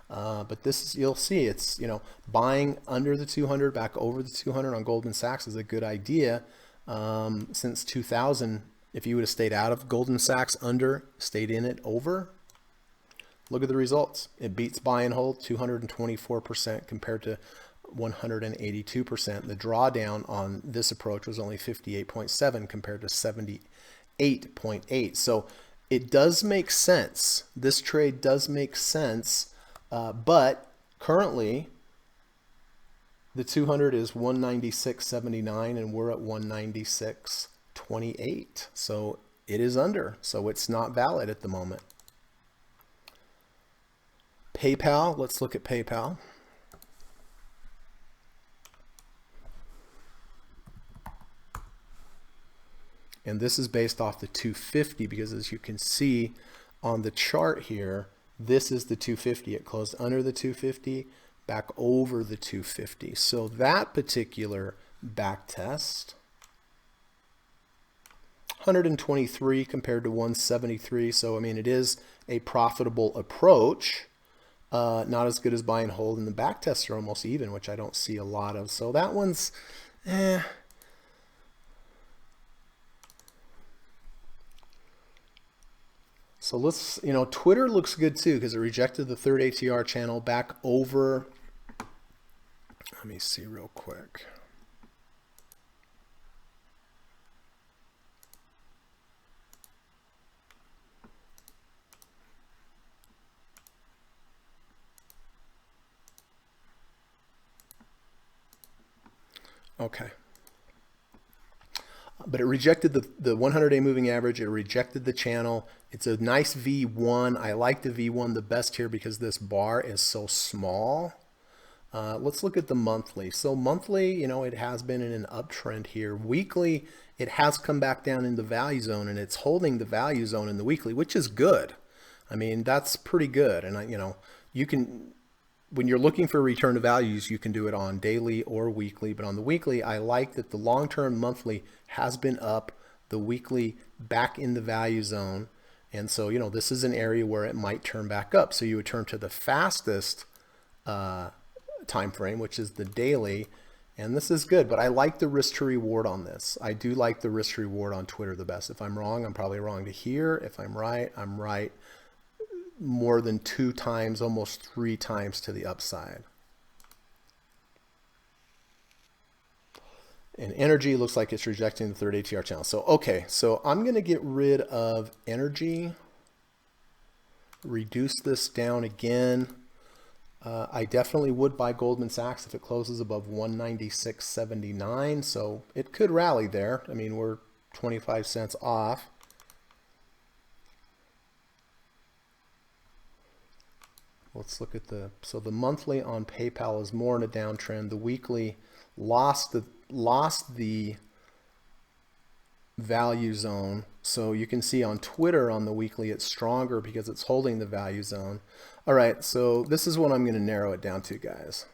But this is, you'll see it's, you know, buying under the 200 back over the 200 on Goldman Sachs is a good idea. Since 2000, if you would have stayed out of Goldman Sachs under, stayed in it over, look at the results. It beats buy and hold 224% compared to 182%. The drawdown on this approach was only 58.7 compared to 78.8. So it does make sense. This trade does make sense. But currently, the 200 is 196.79 and we're at 196.28. So it is under. So it's not valid at the moment. PayPal, let's look at PayPal. And this is based off the 250 because as you can see on the chart here, this is the 250. It closed under the 250, back over the 250. So that particular back test, 123 compared to 173. So, I mean, it is a profitable approach. Not as good as buy and hold, and the back tests are almost even, which I don't see a lot of. So that one's, eh. So let's, Twitter looks good too because it rejected the third ATR channel back over. Let me see real quick. Okay. But it rejected the 100-day moving average. It rejected the channel. It's a nice V1. I like the V1 the best here because this bar is so small. Let's look at the monthly. So monthly, it has been in an uptrend here. Weekly, it has come back down in the value zone, and it's holding the value zone in the weekly, which is good. I mean, that's pretty good. And, you can... When you're looking for return to values, you can do it on daily or weekly. But on the weekly, I like that the long-term monthly has been up, the weekly back in the value zone. And so, this is an area where it might turn back up. So you would turn to the fastest time frame, which is the daily. And this is good, but I like the risk to reward on this. I do like the risk to reward on Twitter the best. If I'm wrong, I'm probably wrong to here. If I'm right more than 2 times, almost 3 times to the upside. And energy looks like it's rejecting the third ATR channel. So, okay, so I'm going to get rid of energy, reduce this down again. I definitely would buy Goldman Sachs if it closes above 196.79. So it could rally there. I mean, we're 25 cents off. Let's look at the monthly on PayPal is more in a downtrend. The weekly lost the value zone. So you can see on Twitter on the weekly it's stronger because it's holding the value zone. All right, so this is what I'm going to narrow it down to, guys.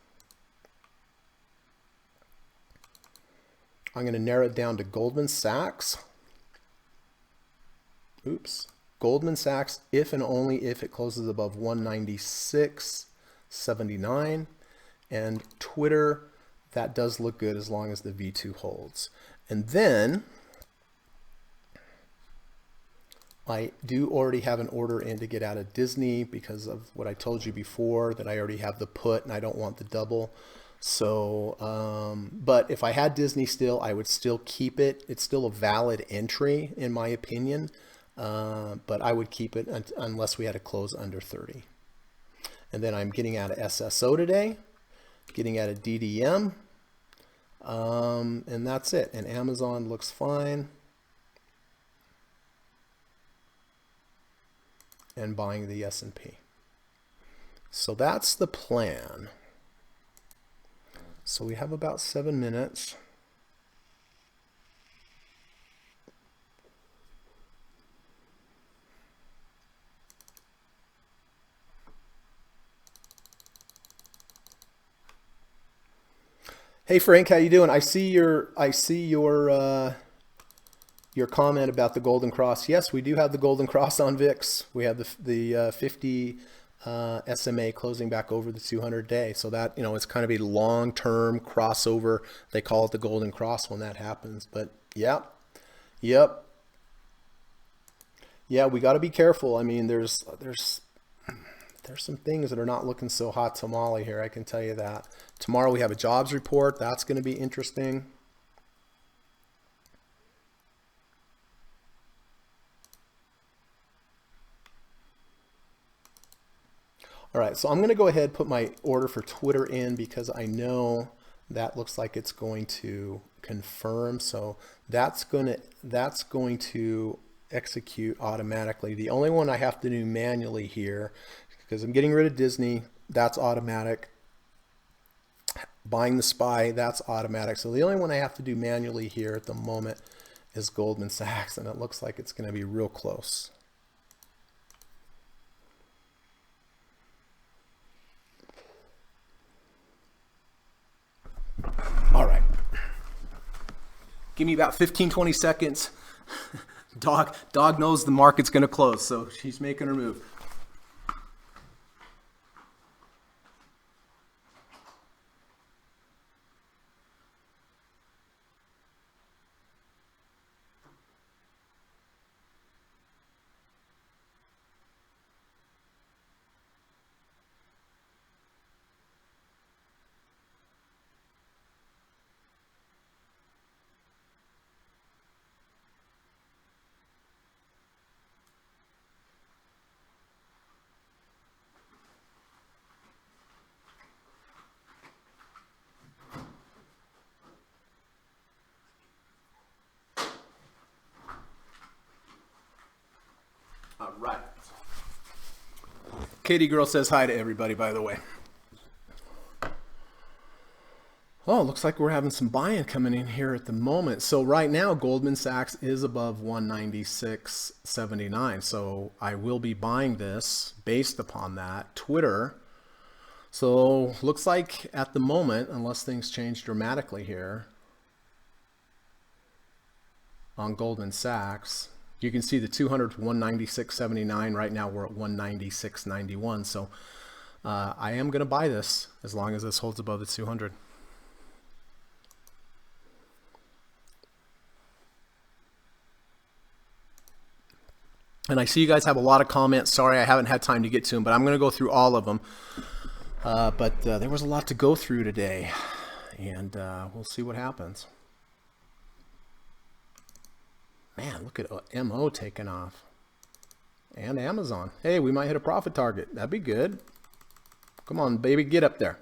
I'm going to narrow it down to Goldman Sachs. Oops. Goldman Sachs, if and only if it closes above 196.79. And Twitter, that does look good as long as the V2 holds. And then I do already have an order in to get out of Disney because of what I told you before, that I already have the put and I don't want the double. So, but if I had Disney still, I would still keep it. It's still a valid entry in my opinion. But I would keep it unless we had to close under 30. And then I'm getting out of SSO today, getting out of DDM, and that's it. And Amazon looks fine. And buying the S&P. So that's the plan. So we have about 7 minutes. Hey Frank, how you doing? I see your comment about the Golden Cross. Yes, we do have the Golden Cross on VIX. We have the 50 SMA closing back over the 200-day. So that, it's kind of a long-term crossover. They call it the Golden Cross when that happens. But yep. Yeah, we got to be careful. I mean, there's some things that are not looking so hot tamale here, I can tell you that. Tomorrow we have a jobs report. That's going to be interesting. All right, so I'm going to go ahead and put my order for Twitter in because I know that looks like it's going to confirm. So that's going to execute automatically. The only one I have to do manually here, because I'm getting rid of Disney, that's automatic. Buying the SPY, that's automatic. So the only one I have to do manually here at the moment is Goldman Sachs, and it looks like it's going to be real close. All right. Give me about 15, 20 seconds. Dog knows the market's going to close, so she's making her move. Katie Girl says hi to everybody, by the way. Oh, looks like we're having some buy-in coming in here at the moment. So right now, Goldman Sachs is above 196.79. So I will be buying this based upon that. Twitter. So looks like at the moment, unless things change dramatically here on Goldman Sachs, you can see the 200 to 196.79. Right now we're at 196.91. So I am going to buy this as long as this holds above the 200. And I see you guys have a lot of comments. Sorry, I haven't had time to get to them, but I'm going to go through all of them. But there was a lot to go through today, and we'll see what happens. Man, look at MO taking off. And Amazon. Hey, we might hit a profit target. That'd be good. Come on, baby, get up there.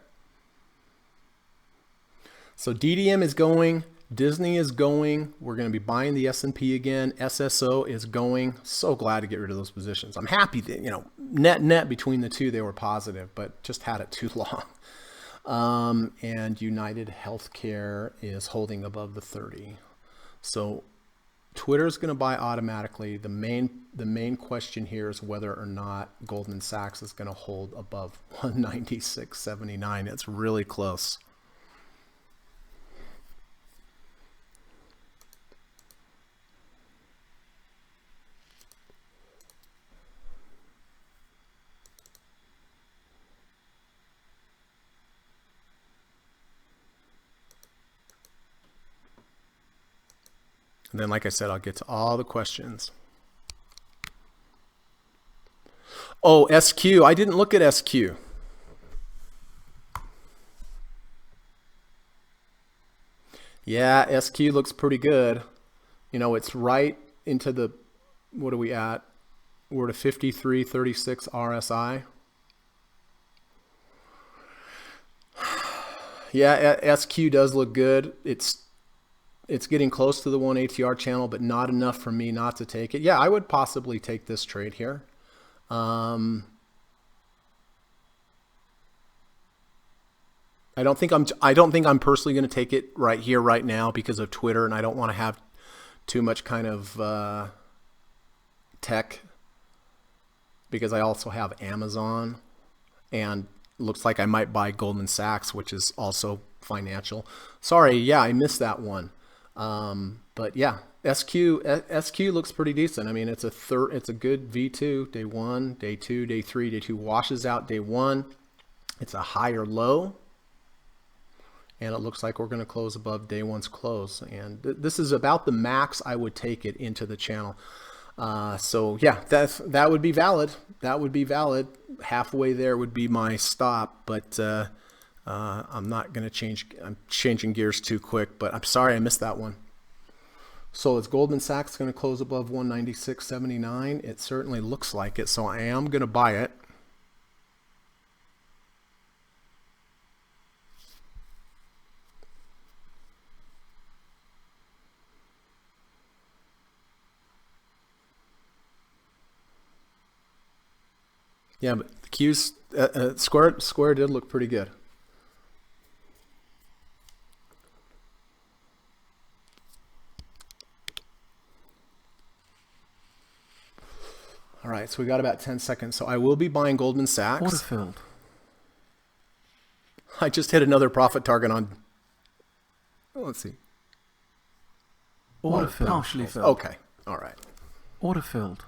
So DDM is going. Disney is going. We're going to be buying the S&P again. SSO is going. So glad to get rid of those positions. I'm happy that, you know, net between the two, they were positive, but just had it too long. And United Healthcare is holding above the 30. So Twitter is going to buy automatically. The main question here is whether or not Goldman Sachs is going to hold above 196.79. It's really close. And then, like I said, I'll get to all the questions. Oh, SQ. I didn't look at SQ. Yeah, SQ looks pretty good. You know, it's right into the, what are we at? We're at a 53.36 RSI. Yeah, SQ does look good. It's getting close to the 1 ATR channel, but not enough for me not to take it. Yeah, I would possibly take this trade here. I don't think I'm personally going to take it right here, right now, because of Twitter, and I don't want to have too much kind of tech, because I also have Amazon, and looks like I might buy Goldman Sachs, which is also financial. Sorry, yeah, I missed that one. But yeah, SQ looks pretty decent. I mean, it's a good V2, day 1, day 2, day 3. Day 2 washes out day 1. It's a higher low, and it looks like we're going to close above day 1's close. And this is about the max I would take it into the channel. So yeah, that would be valid. That would be valid. Halfway there would be my stop, but I'm not going to change. I'm changing gears too quick, but I'm sorry I missed that one. So is Goldman Sachs going to close above 196.79? It certainly looks like it, so I am going to buy it. Yeah, but the Q's Square did look pretty good. All right, so we got about 10 seconds. So I will be buying Goldman Sachs. Order filled. I just hit another profit target on. Let's see. Order filled. Partially filled. Okay. All right. Order filled.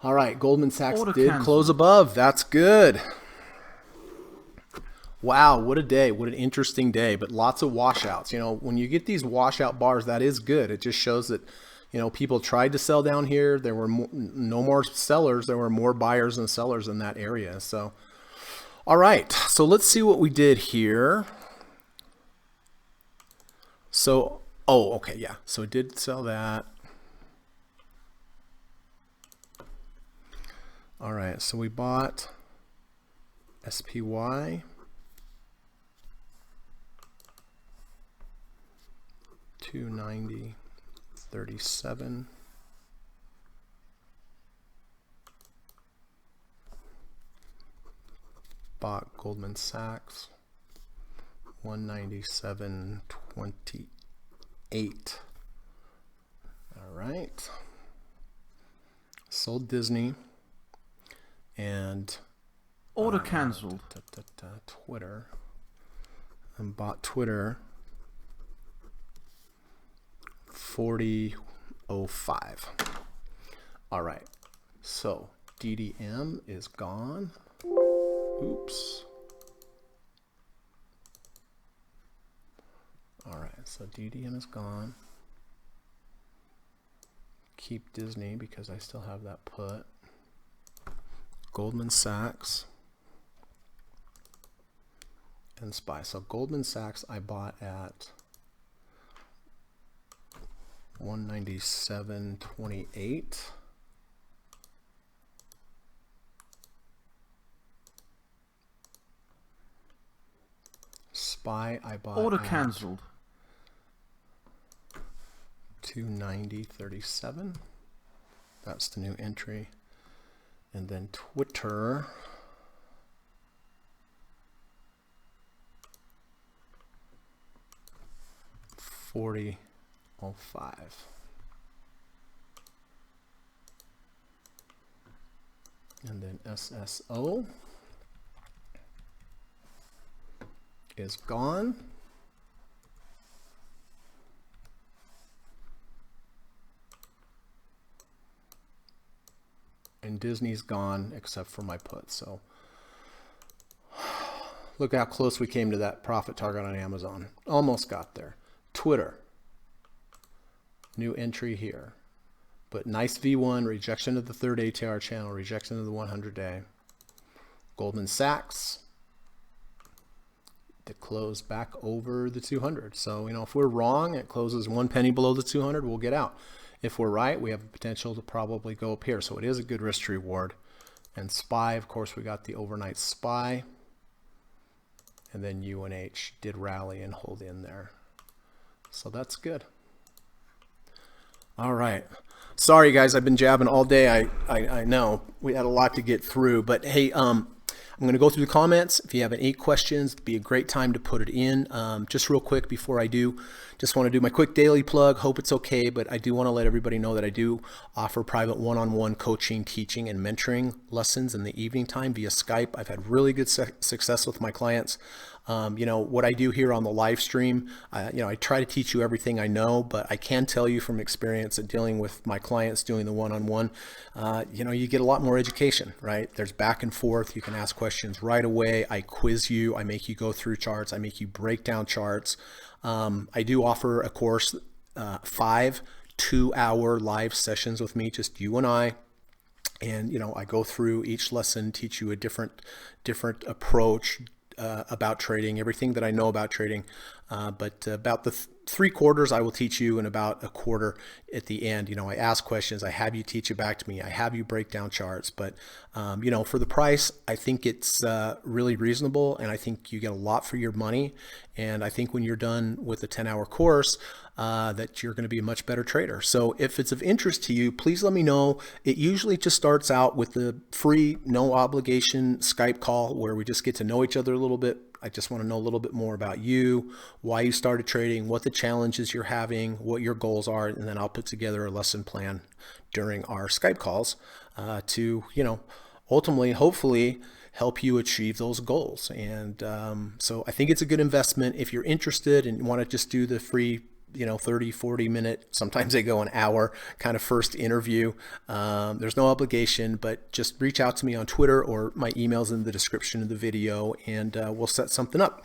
All right. Goldman Sachs Order did canceled. close above. That's good. Wow, what a day. What an interesting day, but lots of washouts. You know, when you get these washout bars, that is good. It just shows that, you know, people tried to sell down here. There were no more sellers. There were more buyers than sellers in that area. So, all right. So let's see what we did here. So, oh, okay. Yeah. So it did sell that. All right. So we bought SPY. 290.37. bought Goldman Sachs, 197.28. All right. Sold Disney and Order cancelled. Twitter, and bought Twitter 40.05. All right, so DDM is gone. Oops. All right, so DDM is gone. Keep Disney because I still have that put. Goldman Sachs and SPY. So Goldman Sachs I bought at 197.28. SPY I bought Order at cancelled. 290.37. That's the new entry. And then Twitter, $40.05. And then SSO is gone. And Disney's gone except for my put. So look how close we came to that profit target on Amazon. Almost got there. Twitter, new entry here. But nice V1, rejection of the third ATR channel, rejection of the 100-day. Goldman Sachs, that closed back over the 200. So, you know, if we're wrong, it closes 1 penny below the 200, we'll get out. If we're right, we have the potential to probably go up here. So it is a good risk to reward. And SPY, of course, we got the overnight SPY. And then UNH did rally and hold in there. So that's good. All right. Sorry, guys, I've been jabbing all day. I know we had a lot to get through. But, hey, I'm going to go through the comments. If you have any questions, it'd be a great time to put it in. Just real quick before I do, just want to do my quick daily plug. Hope it's okay, but I do want to let everybody know that I do offer private one-on-one coaching, teaching, and mentoring lessons in the evening time via Skype. I've had really good success with my clients. You know, what I do here on the live stream, you know, I try to teach you everything I know, but I can tell you from experience that dealing with my clients doing the one-on-one, you know, you get a lot more education, right? There's back and forth. You can ask questions right away. I quiz you. I make you go through charts. I make you break down charts. I do offer a course, 5 2-hour live sessions with me, just you and I. And, you know, I go through each lesson, teach you a different approach about trading, everything that I know about trading. But about the 3/4 I will teach you, and about 1/4 at the end. You know, I ask questions, I have you teach it back to me, I have you break down charts. But you know, for the price, I think it's really reasonable, and I think you get a lot for your money. And I think when you're done with the 10-hour course, that you're going to be a much better trader. So if it's of interest to you, please let me know. It usually just starts out with the free, no obligation Skype call where we just get to know each other a little bit. I just want to know a little bit more about you, why you started trading, what the challenges you're having, what your goals are, and then I'll put together a lesson plan during our Skype calls to, you know, ultimately, hopefully, help you achieve those goals. And so I think it's a good investment if you're interested and want to just do the free, you know, 30, 40 minute, sometimes they go an hour kind of first interview. There's no obligation, but just reach out to me on Twitter, or my email's in the description of the video, and we'll set something up.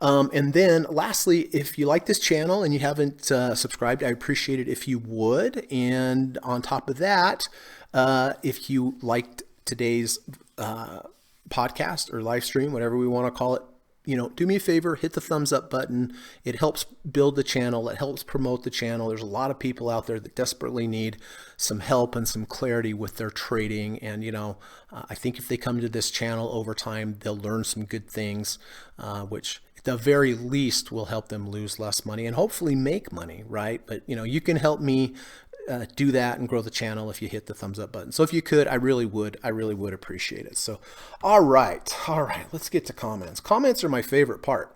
And then lastly, if you like this channel and you haven't subscribed, I appreciate it if you would. And on top of that, if you liked today's podcast or live stream, whatever we want to call it, you know, do me a favor, hit the thumbs up button. It helps build the channel. It helps promote the channel. There's a lot of people out there that desperately need some help and some clarity with their trading. And, you know, I think if they come to this channel over time, they'll learn some good things, which at the very least will help them lose less money and hopefully make money, right? But, you know, you can help me do that and grow the channel if you hit the thumbs up button. So if you could, I really would appreciate it. So, all right, let's get to comments. Comments are my favorite part.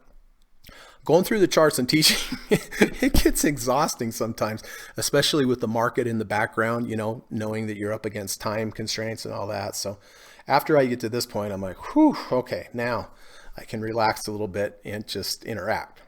Going through the charts and teaching, it gets exhausting sometimes, especially with the market in the background, you know, knowing that you're up against time constraints and all that. So after I get to this point, I'm like, whew, okay, now I can relax a little bit and just interact.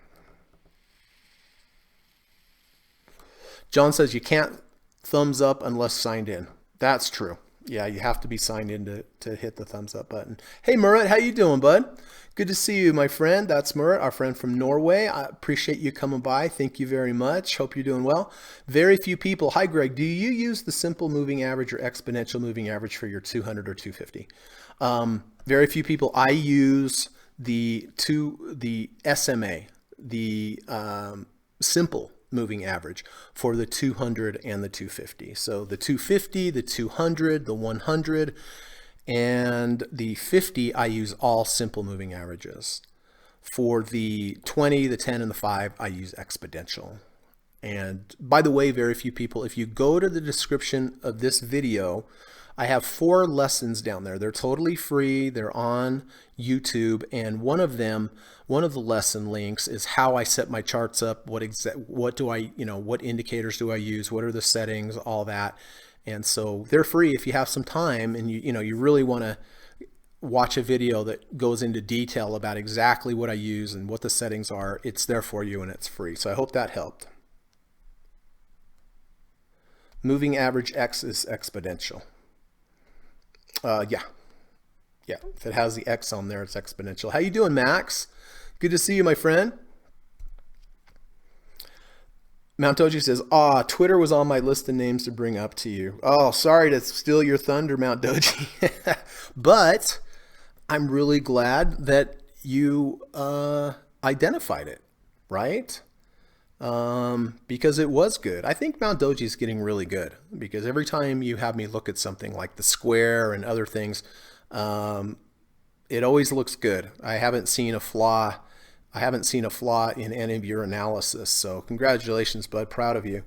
John says you can't thumbs up unless signed in. That's true. Yeah, you have to be signed in to hit the thumbs up button. Hey, Murat, how you doing, bud? Good to see you, my friend. That's Murat, our friend from Norway. I appreciate you coming by. Thank you very much. Hope you're doing well. Very few people. Hi, Greg. Do you use the simple moving average or exponential moving average for your 200 or 250? Very few people. I use the SMA, the simple moving average for the 200 and the 250. So the 250, the 200, the 100, and the 50, I use all simple moving averages. For the 20, the 10, and the 5, I use exponential. And by the way, very few people, if you go to the description of this video, I have 4 lessons down there. They're totally free. They're on YouTube. And one of the lesson links is how I set my charts up. What indicators do I use? What are the settings? All that. And so they're free if you have some time and you really want to watch a video that goes into detail about exactly what I use and what the settings are. It's there for you and it's free. So I hope that helped. Moving average X is exponential. Yeah. If it has the X on there, it's exponential. How you doing, Max? Good to see you, my friend. Mount Doji says, Twitter was on my list of names to bring up to you. Oh, sorry to steal your thunder, Mount Doji. But I'm really glad that you identified it, right? Because it was good. I think Mount Doji is getting really good because every time you have me look at something like the square and other things, it always looks good. I haven't seen a flaw in any of your analysis. So congratulations, bud. Proud of you.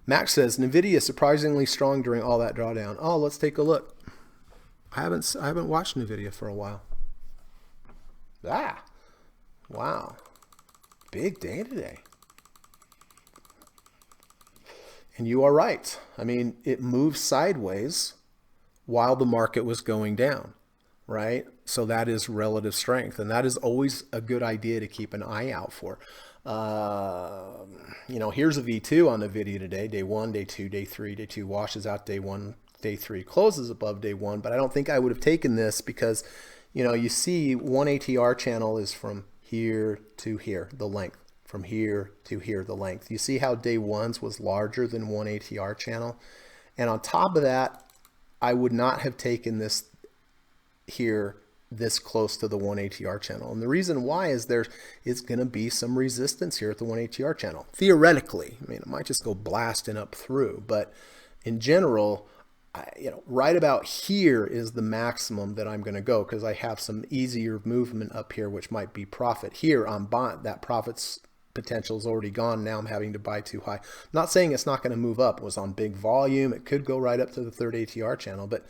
Max says, NVIDIA surprisingly strong during all that drawdown. Oh, let's take a look. I haven't watched NVIDIA for a while. Wow. Big day today. And you are right. I mean, it moved sideways while the market was going down, right? So that is relative strength. And that is always a good idea to keep an eye out for. Here's a V2 on the video today. Day 1, day 2, day 3, day 2 washes out day 1, day 3 closes above day 1. But I don't think I would have taken this because, you see one ATR channel is from here to here, the length. From here to here, the length. You see how day 1's was larger than one ATR channel? And on top of that, I would not have taken this here this close to the 1 ATR channel. And the reason why is there is going to be some resistance here at the 1 ATR channel. Theoretically, I mean, it might just go blasting up through, but in general, right about here is the maximum that I'm going to go because I have some easier movement up here, which might be profit. Here on bond, that profit's potential is already gone. Now I'm having to buy too high. I'm not saying it's not going to move up. It was on big volume. It could go right up to the 3rd ATR channel, but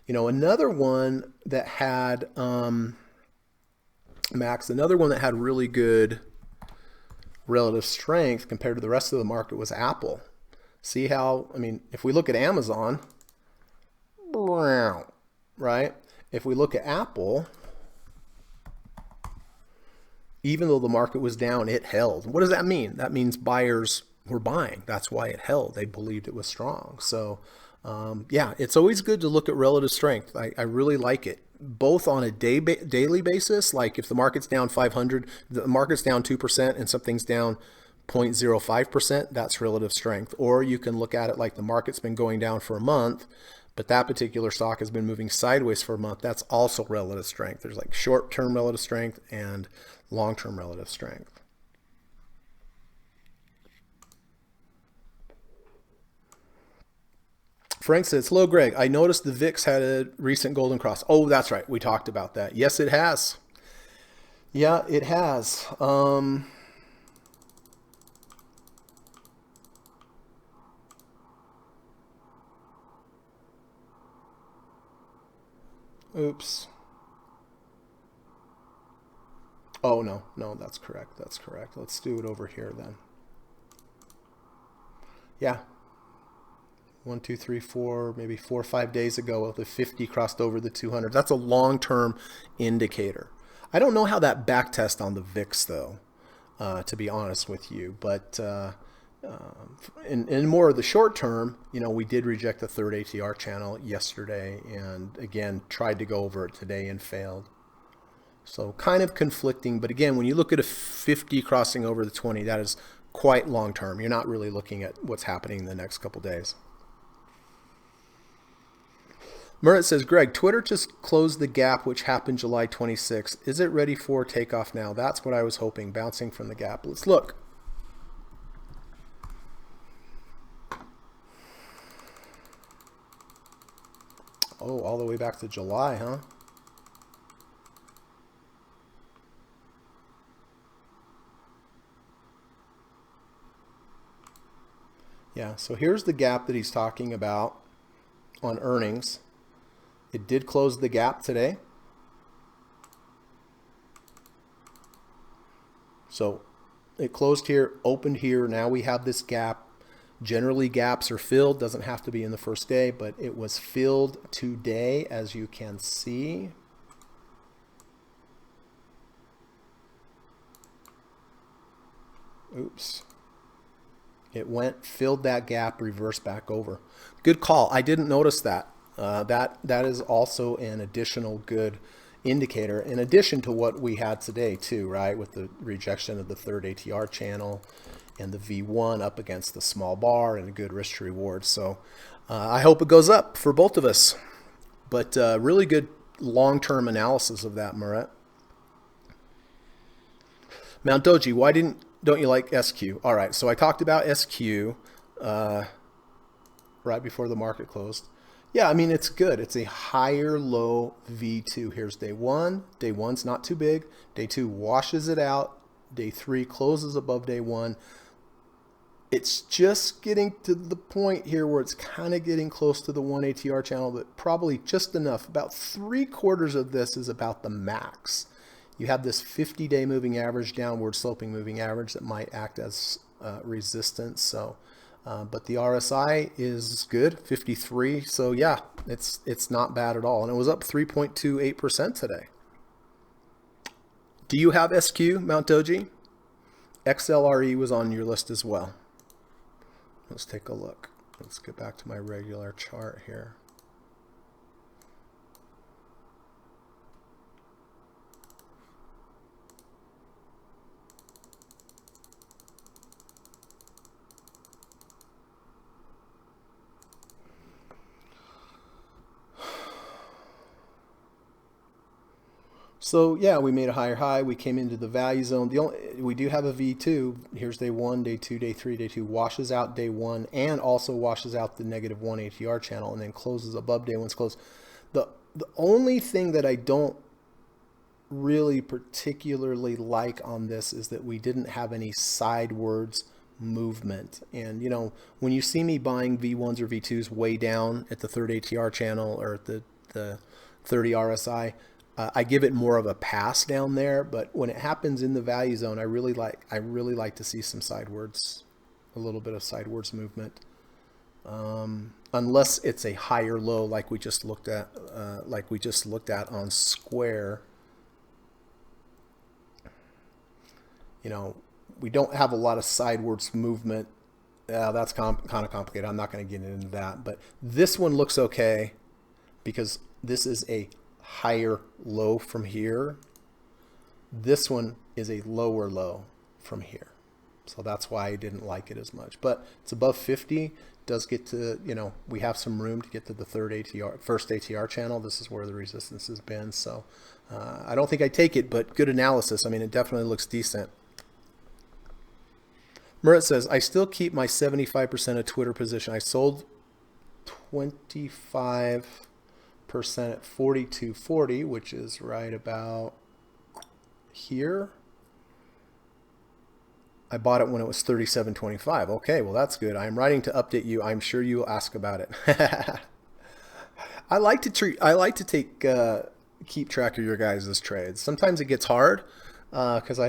another one that had another one that had really good relative strength compared to the rest of the market was Apple. See how, if we look at Amazon, right? If we look at Apple, even though the market was down, it held. What does that mean? That means buyers were buying. That's why it held. They believed it was strong. So it's always good to look at relative strength. I really like it, both on a daily basis. Like if the market's down 500, the market's down 2% and something's down 0.05%, that's relative strength. Or you can look at it like the market's been going down for a month, but that particular stock has been moving sideways for a month. That's also relative strength. There's like short-term relative strength and long-term relative strength. Frank says, hello, Greg. I noticed the VIX had a recent golden cross. Oh, that's right. We talked about that. Yes, it has. Yeah, it has. Oops. Oh, no, no, that's correct. That's correct. Let's do it over here then. Yeah. 1, 2, 3, 4, maybe 4 or 5 days ago, the 50 crossed over the 200. That's a long-term indicator. I don't know how that back test on the VIX though, to be honest with you. But in more of the short term, we did reject the third ATR channel yesterday, and again tried to go over it today and failed. So kind of conflicting. But again, when you look at a 50 crossing over the 20, that is quite long term. You're not really looking at what's happening in the next couple days. Murat says, Greg, Twitter just closed the gap, which happened July 26. Is it ready for takeoff now? That's what I was hoping, bouncing from the gap. Let's look. Oh, all the way back to July, huh? Yeah, so here's the gap that he's talking about on earnings. It did close the gap today. So it closed here, opened here. Now we have this gap. Generally, gaps are filled. Doesn't have to be in the first day, but it was filled today, as you can see. Oops. It went, filled that gap, reversed back over. Good call. I didn't notice that. That is also an additional good indicator, in addition to what we had today too, right? With the rejection of the third ATR channel and the V1 up against the small bar and a good risk to reward. So I hope it goes up for both of us. But really good long-term analysis of that, Murat. Mount Doji, why don't you like SQ? All right, so I talked about SQ right before the market closed. Yeah, I mean, it's good. It's a higher low V2. Here's day one. Day one's not too big. Day two washes it out. Day three closes above day one. It's just getting to the point here where it's kind of getting close to the 1 ATR channel, but probably just enough. About 3/4 of this is about the max. You have this 50-day moving average, downward sloping moving average that might act as resistance. So, but the RSI is good, 53. So yeah, it's not bad at all, and it was up 3.28% today. Do you have SQ, Mount Doji? XLRE was on your list as well. Let's take a look. Let's get back to my regular chart here. So yeah, we made a higher high. We came into the value zone. We do have a V2. Here's day one, day two, day three. Day two washes out day one and also washes out the -1 ATR channel and then closes above day one's close. The only thing that I don't really particularly like on this is that we didn't have any sidewards movement. And when you see me buying V1s or V2s way down at the third ATR channel or at the 30 RSI, I give it more of a pass down there, but when it happens in the value zone, I really like to see some sidewards, a little bit of sidewards movement, unless it's a higher low like we just looked at, on Square. We don't have a lot of sidewards movement. That's kind of complicated. I'm not going to get into that, but this one looks okay because this is a higher low from here. This one is a lower low from here. So that's why I didn't like it as much. But it's above 50. Does get to, we have some room to get to the first ATR channel. This is where the resistance has been. So I don't think I take it, but good analysis. I mean, it definitely looks decent. Murat says, I still keep my 75% of Twitter position. I sold 25% at 42.40, which is right about here. I bought it when it was 37.25. Okay, well that's good. I'm writing to update you. I'm sure you'll ask about it. I like to keep track of your guys' trades. Sometimes it gets hard because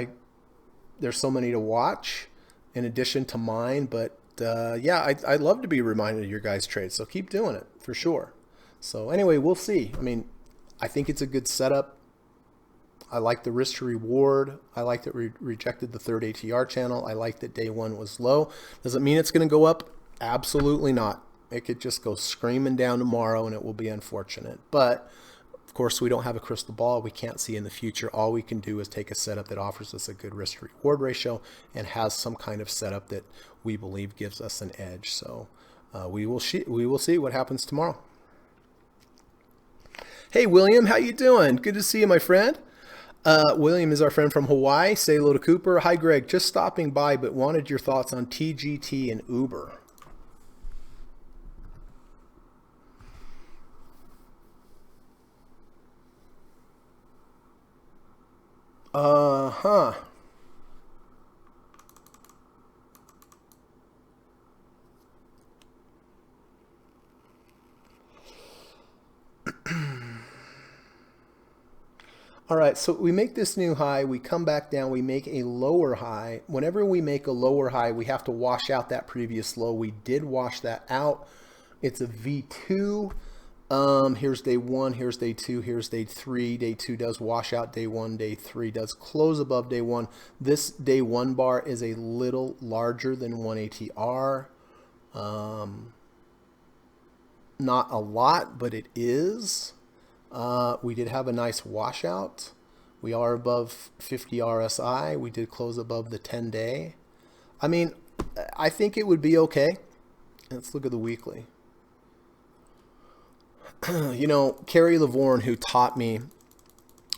there's so many to watch in addition to mine. But yeah, I'd love to be reminded of your guys' trades. So keep doing it for sure. So anyway, we'll see. I mean, I think it's a good setup. I like the risk to reward. I like that we rejected the third ATR channel. I like that day one was low. Does it mean it's going to go up? Absolutely not. It could just go screaming down tomorrow and it will be unfortunate. But of course, we don't have a crystal ball. We can't see in the future. All we can do is take a setup that offers us a good risk to reward ratio and has some kind of setup that we believe gives us an edge. So we will see what happens tomorrow. Hey, William, how you doing? Good to see you, my friend. William is our friend from Hawaii. Say hello to Cooper. Hi, Greg. Just stopping by, but wanted your thoughts on TGT and Uber. Uh-huh. All right, so we make this new high, we come back down, we make a lower high. Whenever we make a lower high, we have to wash out that previous low. We did wash that out. It's a V2. Here's day one, here's day two, here's day three. Day two does wash out day one, day three does close above day one. This day one bar is a little larger than 1 ATR. Not a lot, but it is. We did have a nice washout. We are above 50 RSI. We did close above the 10-day. I mean, I think it would be okay. Let's look at the weekly. You know, Kerry Lavorne, who taught me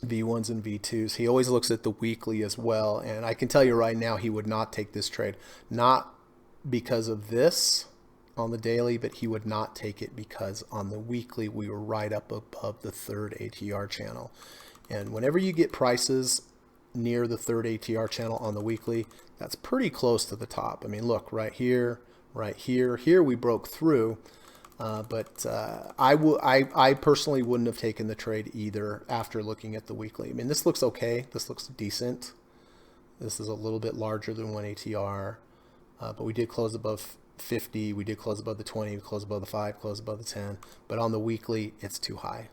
V1s and V2s, he always looks at the weekly as well. And I can tell you right now, he would not take this trade. Not because of this on the daily, but he would not take it because on the weekly we were right up above the third ATR channel. And whenever you get prices near the third ATR channel on the weekly, that's pretty close to the top. I mean, look, right here, here we broke through, but I personally wouldn't have taken the trade either after looking at the weekly. I mean, this looks okay. This looks decent. This is a little bit larger than 1 ATR, but we did close above 50, we did close above the 20, we closed above the 5, closed above the 10, but on the weekly it's too high.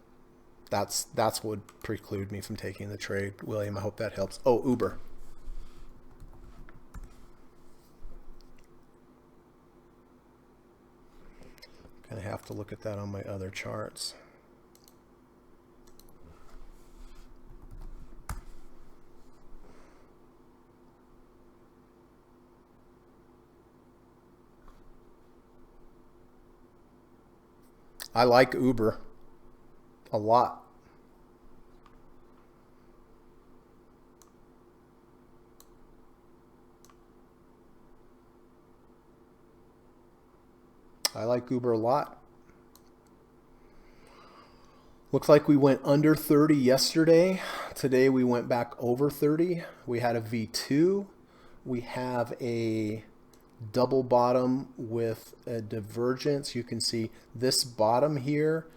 That's what would preclude me from taking the trade. William, I hope that helps. Oh, Uber. Gonna have to look at that on my other charts. I like Uber a lot. I like Uber a lot. Looks like we went under 30 yesterday. Today we went back over 30. We had a V2. We have a double bottom with a divergence. You can see this bottom here,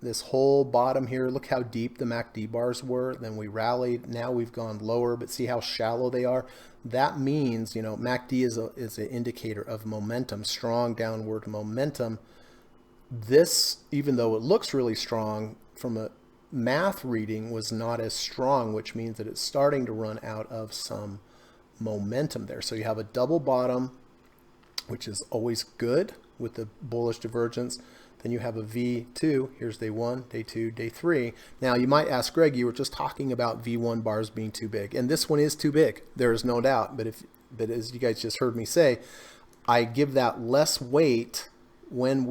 this whole bottom here. Look how deep the MACD bars were. Then we rallied. Now we've gone lower, but see how shallow they are. That means, you know, MACD is an indicator of momentum, strong downward momentum. This, even though it looks really strong from a math reading, was not as strong, which means that it's starting to run out of some momentum there. So you have a double bottom, which is always good with the bullish divergence. Then you have a V2. Here's day one, day two, day three. Now you might ask, Greg, you were just talking about V1 bars being too big, and this one is too big. There is no doubt. But as you guys just heard me say, I give that less weight when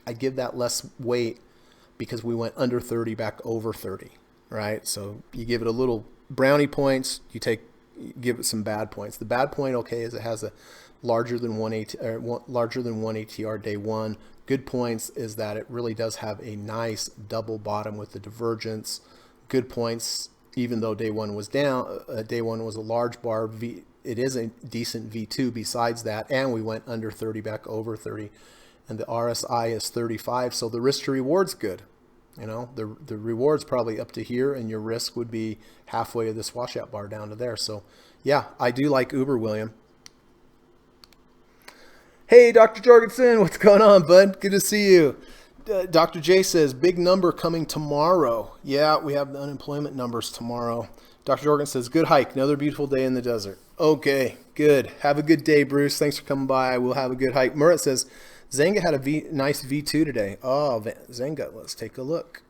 I give that less weight because we went under 30 back over 30, right? So you give it a little brownie points. Give it some bad points. The bad point, okay, is it has a larger than 1 ATR day one. Good points is that it really does have a nice double bottom with the divergence. Good points, even though day one was down, day one was a large bar. It is a decent V2 besides that, and we went under 30 back over 30. and the RSI is 35. So the risk to reward's good. You know, the reward's probably up to here, and your risk would be halfway of this washout bar down to there. So yeah, I do like Uber, William. Hey, Dr. Jorgensen, what's going on, bud? Good to see you. Dr. J says, big number coming tomorrow. Yeah, we have the unemployment numbers tomorrow. Dr. Jorgensen says, good hike, another beautiful day in the desert. Okay, good. Have a good day, Bruce. Thanks for coming by. We'll have a good hike. Murat says, Zanga had a nice V2 today. Oh, Zanga, let's take a look.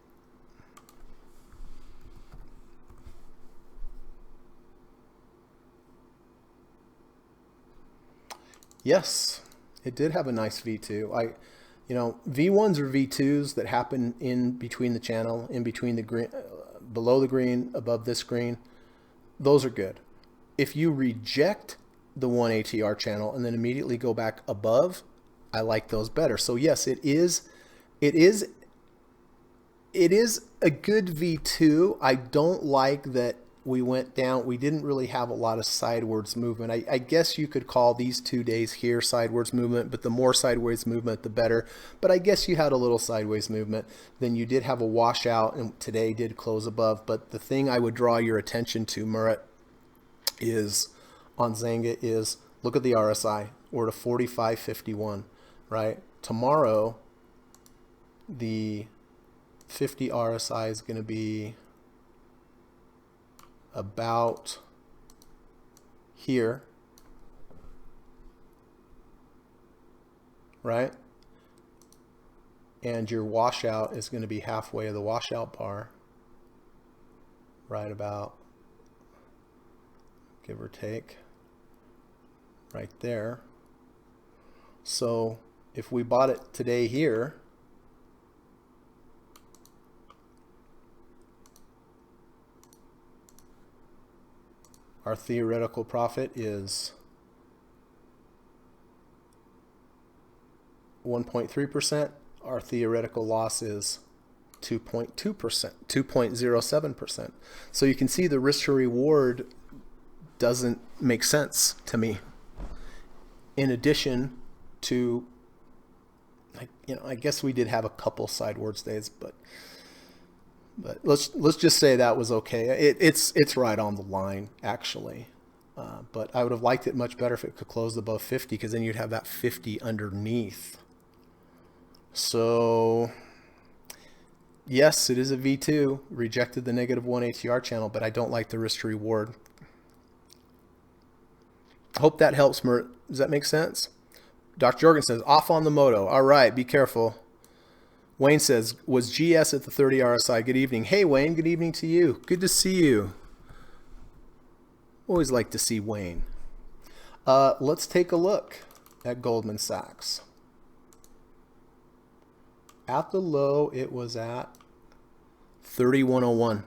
Yes, it did have a nice V2. You know, V1s or V2s that happen in between the channel, in between the green, below the green, above this green, those are good. If you reject the 1 ATR channel and then immediately go back above, I like those better. So yes, it is a good V2. I don't like that we went down. We didn't really have a lot of sideways movement. I guess you could call these 2 days here sideways movement, but the more sideways movement, the better. But I guess you had a little sideways movement. Then you did have a washout, and today did close above. But the thing I would draw your attention to, Murat, is on Zanga is look at the RSI. We're at a 45.51, right? Tomorrow, the 50 RSI is going to be about here, right? And your washout is going to be halfway of the washout bar, right about, give or take, right there. So if we bought it today here, our theoretical profit is 1.3%. Our theoretical loss is 2.2%, 2.07%. So you can see the risk to reward doesn't make sense to me. In addition to, you know, I guess we did have a couple sideways days, but let's just say that was okay. It's right on the line, actually. But I would have liked it much better if it could close above 50, because then you'd have that 50 underneath. So yes, it is a V2. Rejected the -1 ATR channel, but I don't like the risk to reward. Hope that helps, Mert. Does that make sense? Dr. Jorgensen says, off on the moto. All right, be careful. Wayne says, was GS at the 30 RSI? Good evening. Hey, Wayne, good evening to you. Good to see you. Always like to see Wayne. Let's take a look at Goldman Sachs. At the low, it was at 31.01.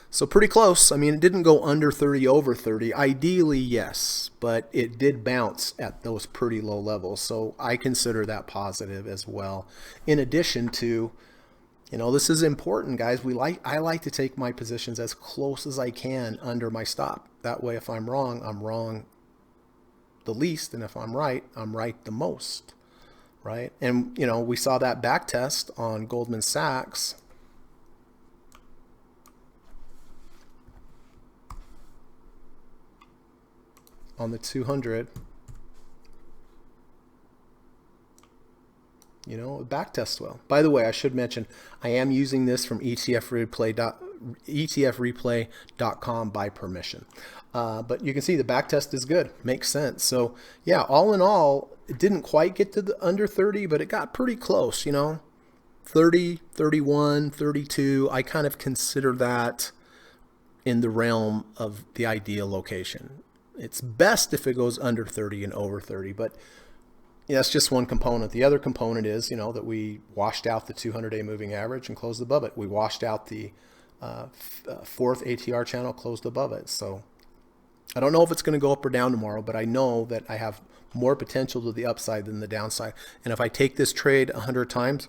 So pretty close. I mean, it didn't go under 30, over 30. Ideally, yes, but it did bounce at those pretty low levels. So I consider that positive as well. In addition to, you know, this is important, guys. I like to take my positions as close as I can under my stop. That way, if I'm wrong the least, and if I'm right the most, right? And, you know, we saw that back test on Goldman Sachs. On the 200, you know, back test well. By the way, I should mention, I am using this from etfreplay.com by permission. But you can see the back test is good. Makes sense. So yeah, all in all, it didn't quite get to the under 30, but it got pretty close, you know, 30, 31, 32. I kind of consider that in the realm of the ideal location. It's best if it goes under 30 and over 30, but yeah, that's just one component. The other component is, you know, that we washed out the 200-day moving average and closed above it. We washed out the fourth ATR channel, closed above it. So I don't know if it's going to go up or down tomorrow, but I know that I have more potential to the upside than the downside. And if I take this trade 100 times,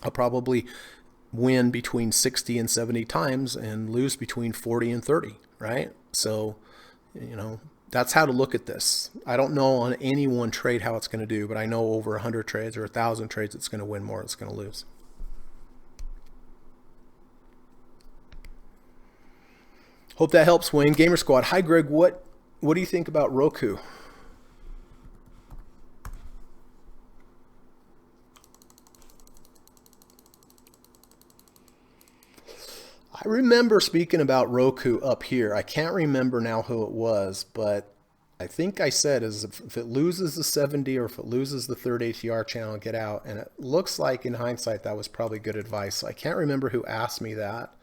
I'll probably win between 60 and 70 times and lose between 40 and 30, right? So, you know, That's how to look at this. I don't know on any one trade how it's going to do, but I know over 100 trades or 1,000 trades it's going to win more, it's going to lose. Hope that helps, Wayne. Gamer Squad. Hi, Greg. What do you think about Roku? I remember speaking about Roku up here. I can't remember now who it was, but I think I said is if it loses the 70 or if it loses the third ATR channel, get out. And it looks like in hindsight that was probably good advice. So I can't remember who asked me that,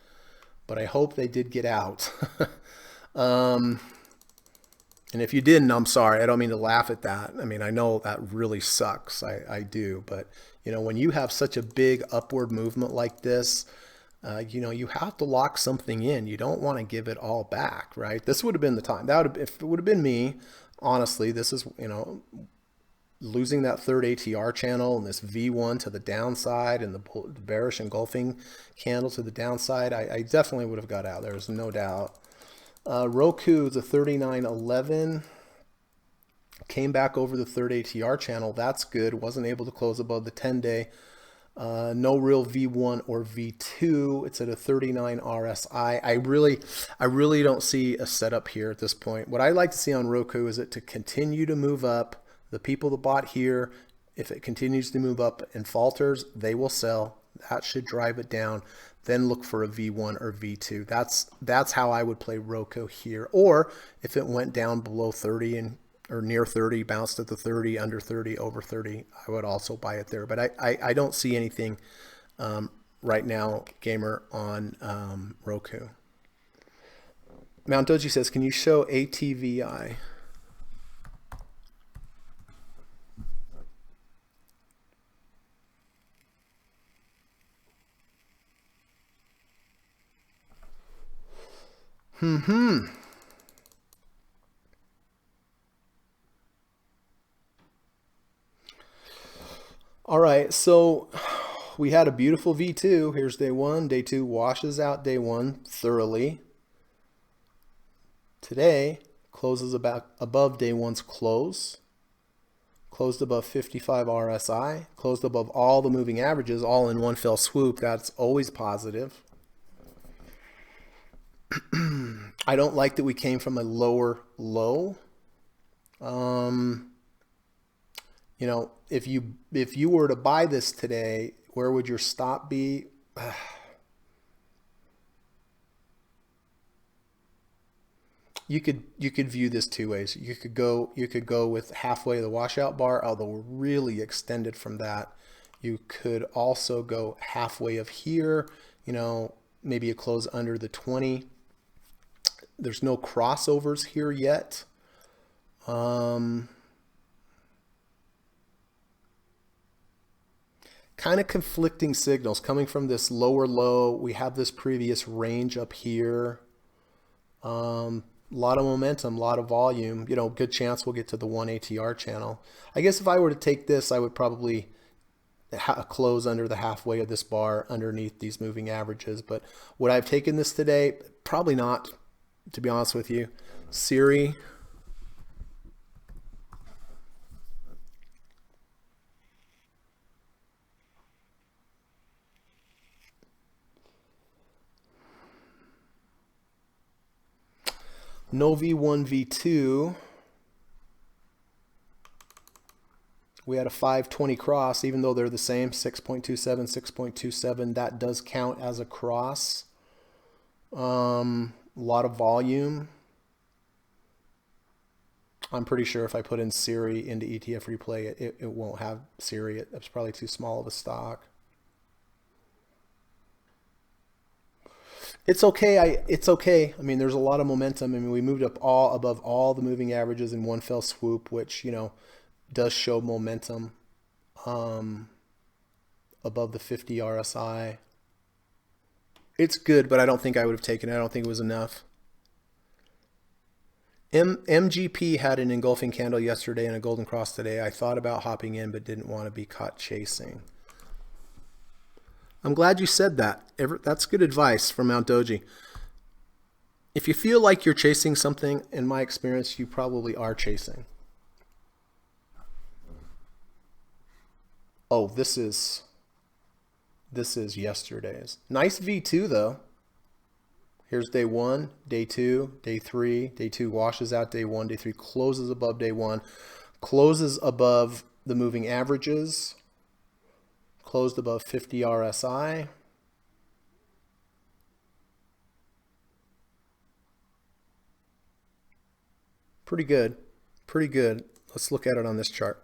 but I hope they did get out. And if you didn't, I'm sorry. I don't mean to laugh at that. I mean, I know that really sucks. I do. But, you know, when you have such a big upward movement like this, you know, you have to lock something in. You don't want to give it all back, right? This would have been the time. That would have, if it would have been me, honestly, this is, you know, losing that third ATR channel and this V1 to the downside and the bearish engulfing candle to the downside, I definitely would have got out. There's no doubt. Roku, the 39.11, came back over the third ATR channel. That's good. Wasn't able to close above the 10-day. No real V1 or V2. It's at a 39 RSI. I really don't see a setup here at this point. What I like to see on Roku is it to continue to move up. The people that bought here, if it continues to move up and falters, they will sell. That should drive it down. Then look for a V1 or V2. That's how I would play Roku here. Or if it went down below 30 and or near 30, bounced at the 30, under 30, over 30, I would also buy it there. But I don't see anything right now, Gamer, on Roku. Mount Doji says, can you show ATVI? All right, so we had a beautiful V2. Here's day one. Day two washes out day one thoroughly. Today closes about above day one's close. Closed above 55 RSI. Closed above all the moving averages, all in one fell swoop. That's always positive. I don't like that we came from a lower low. You know, if you were to buy this today, where would your stop be? You could view this two ways. You could go with halfway of the washout bar, although really extended from that. You could also go halfway of here, you know, maybe a close under the 20. There's no crossovers here yet. Kind of conflicting signals coming from this lower low. We have this previous range up here. A lot of momentum, a lot of volume. You know, good chance we'll get to the 1 ATR channel. I guess if I were to take this, I would probably close under the halfway of this bar underneath these moving averages. But would I have taken this today? Probably not, to be honest with you. Siri. No V1, V2. We had a 520 cross, even though they're the same, 6.27, 6.27. That does count as a cross. A lot of volume. I'm pretty sure if I put in Siri into ETF replay, it won't have Siri. It's probably too small of a stock. It's okay. It's okay. I mean, there's a lot of momentum. I mean, we moved up above all the moving averages in one fell swoop, which, you know, does show momentum above the 50 RSI. It's good, but I don't think I would have taken it. I don't think it was enough. MGP had an engulfing candle yesterday and a golden cross today. I thought about hopping in, but didn't want to be caught chasing. I'm glad you said that. That's good advice from Mount Doji. If you feel like you're chasing something, in my experience, you probably are chasing. Oh, this is yesterday's. Nice V2 though. Here's day 1, day 2, day 3. Day 2 washes out day 1. Day 3 closes above day 1. Closes above the moving averages. Closed above 50 RSI. Pretty good. Pretty good. Let's look at it on this chart.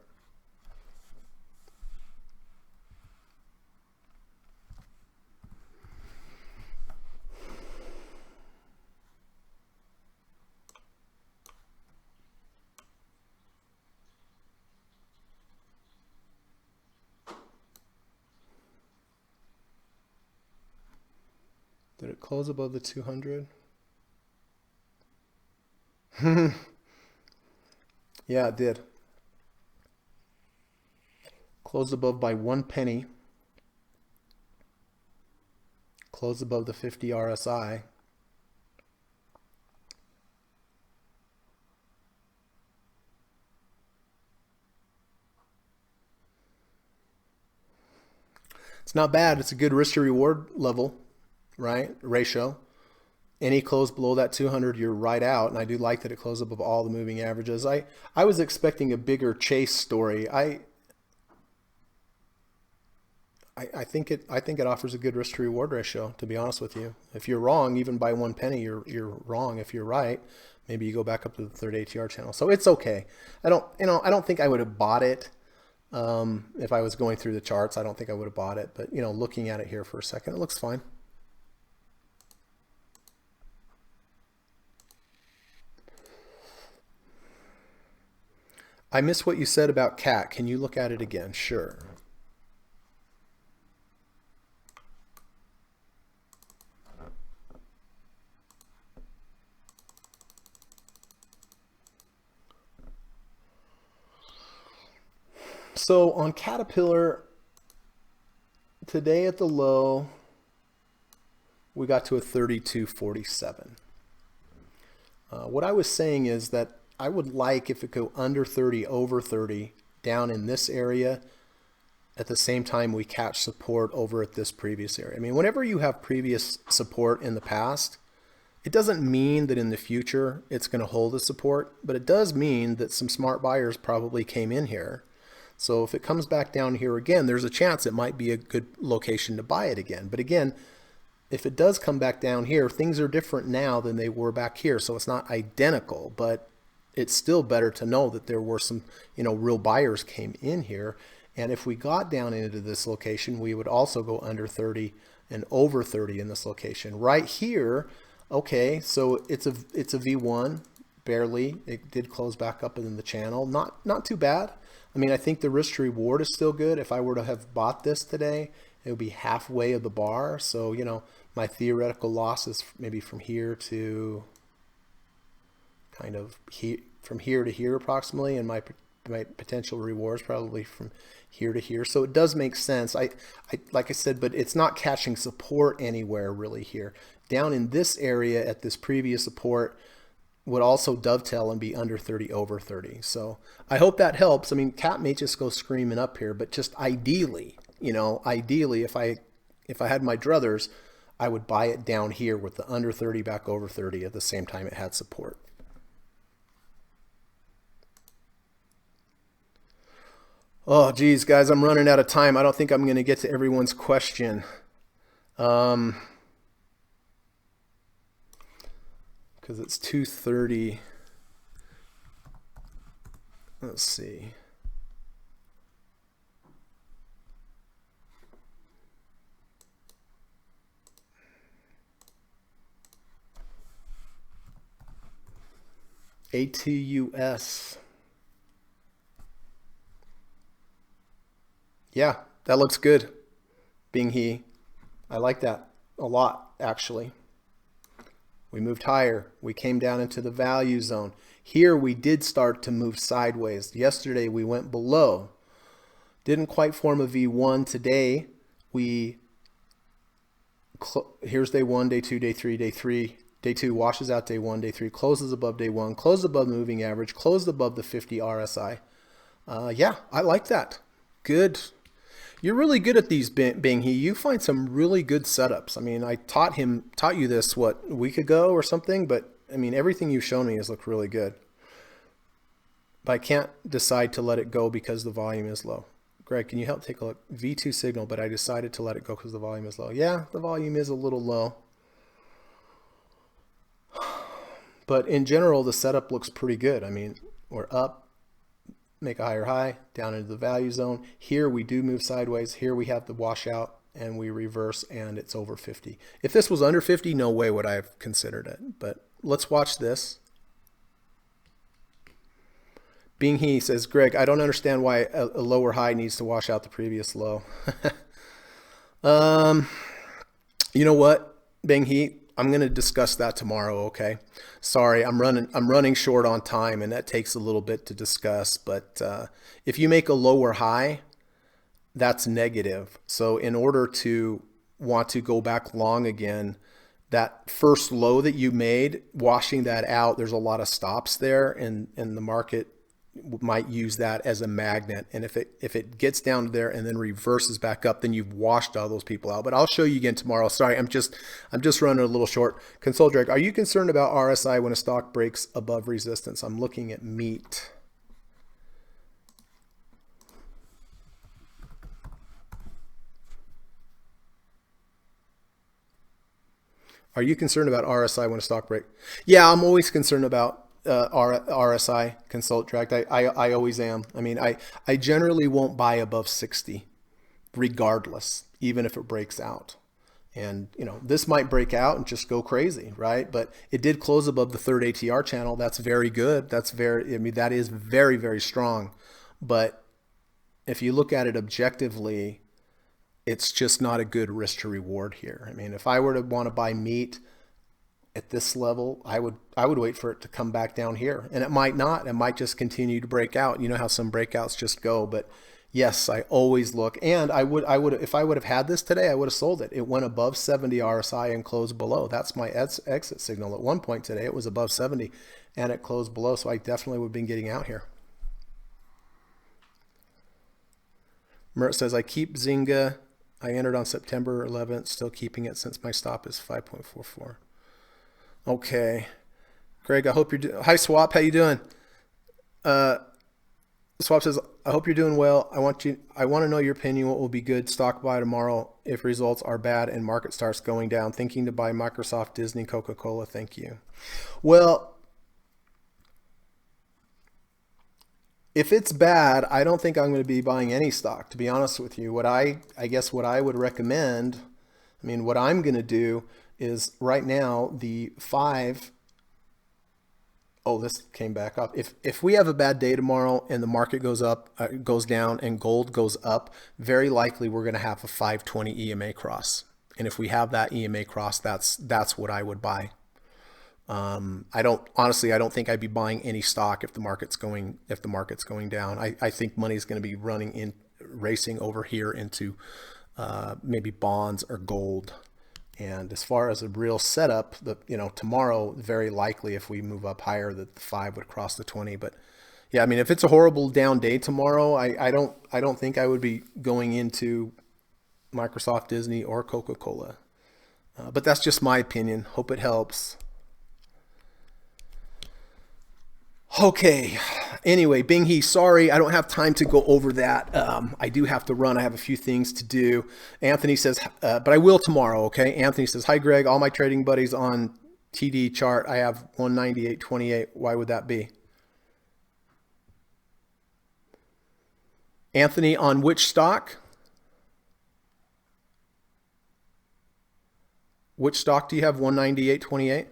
Did it close above the 200? Yeah, it did. Closed above by 1 penny. Closed above the 50 RSI. It's not bad. It's a good risk to reward level, right? Ratio. Any close below that 200, you're right out. And I do like that it closed above all the moving averages. I was expecting a bigger chase story. I think it offers a good risk to reward ratio, to be honest with you. If you're wrong, even by 1 penny, you're wrong. If you're right, maybe you go back up to the third ATR channel. So it's okay. I don't think I would have bought it. If I was going through the charts, I don't think I would have bought it. But looking at it here for a second, it looks fine. I missed what you said about cat. Can you look at it again? Sure. So on Caterpillar, today at the low, we got to a 32.47. What I was saying is that I would like if it go under 30, over 30, down in this area, at the same time we catch support over at this previous area. I mean, whenever you have previous support in the past, it doesn't mean that in the future it's going to hold the support, but it does mean that some smart buyers probably came in here. So if it comes back down here again, there's a chance it might be a good location to buy it again. But again, if it does come back down here, things are different now than they were back here. So it's not identical, but it's still better to know that there were some, real buyers came in here. And if we got down into this location, we would also go under 30 and over 30 in this location. Right here, okay, so it's a V1, barely. It did close back up in the channel. Not too bad. I mean, I think the risk to reward is still good. If I were to have bought this today, it would be halfway of the bar. So, my theoretical loss is maybe from here to kind of from here to here approximately, and my potential rewards probably from here to here. So it does make sense. I like I said, but it's not catching support anywhere really here. Down in this area at this previous support would also dovetail and be under 30, over 30. So I hope that helps. I mean, cat may just go screaming up here, but just ideally, ideally if I had my druthers, I would buy it down here with the under 30 back over 30 at the same time it had support. Oh, geez, guys, I'm running out of time. I don't think I'm going to get to everyone's question. Because it's 2:30. Let's see. ATUS. Yeah, that looks good. Being he. I like that a lot, actually. We moved higher. We came down into the value zone. Here we did start to move sideways. Yesterday we went below. Didn't quite form a V1. Today here's day 1, day 2, day 3, day 3. Day 2 washes out day 1. Day 3 closes above day 1, closed above the moving average, closed above the 50 RSI. Yeah, I like that. Good. You're really good at these, Bing He. You find some really good setups. I mean, I taught you this, what, a week ago or something, but I mean, everything you've shown me has looked really good. But I can't decide to let it go because the volume is low. Greg, can you help take a look? V2 signal, but I decided to let it go because the volume is low. Yeah, the volume is a little low. But in general, the setup looks pretty good. I mean, we're up, make a higher high, down into the value zone. Here we do move sideways. Here we have the washout and we reverse and it's over 50. If this was under 50, no way would I have considered it. But let's watch this. Bing He says, Greg, I don't understand why a lower high needs to wash out the previous low. You know what, Bing He? I'm going to discuss that tomorrow, okay? Sorry, I'm running short on time, and that takes a little bit to discuss. But if you make a lower high, that's negative. So in order to want to go back long again, that first low that you made, washing that out, there's a lot of stops there, and the market might use that as a magnet. And if it gets down there and then reverses back up, then you've washed all those people out. But I'll show you again tomorrow. Sorry, I'm just running a little short. Consult Drake, are you concerned about RSI when a stock breaks above resistance? I'm looking at meat. Are you concerned about RSI when a stock break? Yeah, I'm always concerned about RSI, Consult Tract. I always am. I mean, I generally won't buy above 60 regardless, even if it breaks out. And, you know, this might break out and just go crazy, right? But it did close above the third ATR channel. That's very good. That is very, very strong. But if you look at it objectively, it's just not a good risk to reward here. I mean, if I were to want to buy meat at this level, I would wait for it to come back down here, and it might not. It might just continue to break out. You know how some breakouts just go. But yes, I always look, and I would if I would have had this today, I would have sold it. It went above 70 RSI and closed below. That's my exit signal. At one point today, it was above 70, and it closed below. So I definitely would have been getting out here. Mert says, I keep Zynga. I entered on September 11th, still keeping it since my stop is 5.44. Okay, Greg, I hope you're doing. Hi, Swap, how you doing? Swap says, I hope you're doing well. I want to know your opinion. What will be good stock buy tomorrow if results are bad and market starts going down? Thinking to buy Microsoft, Disney, Coca-Cola. Thank you. Well, if it's bad, I don't think I'm going to be buying any stock, to be honest with you. I guess what I would recommend, I mean, what I'm going to do is right now the 5. Oh, this came back up. If we have a bad day tomorrow and the market goes up, goes down, and gold goes up, very likely we're going to have a 520 EMA cross. And if we have that EMA cross, that's what I would buy. I don't think I'd be buying any stock if the market's going down. I think money's going to be racing over here into maybe bonds or gold. And as far as a real setup, tomorrow, very likely if we move up higher, that the 5 would cross the 20. But yeah, I mean, if it's a horrible down day tomorrow, I don't think I would be going into Microsoft, Disney, or Coca-Cola. But that's just my opinion. Hope it helps. Okay. Anyway, Bing He, sorry, I don't have time to go over that. I do have to run. I have a few things to do. Anthony says, but I will tomorrow, okay? Anthony says, hi, Greg. All my trading buddies on TD chart, I have 198.28. Why would that be? Anthony, on which stock? Which stock do you have 198.28?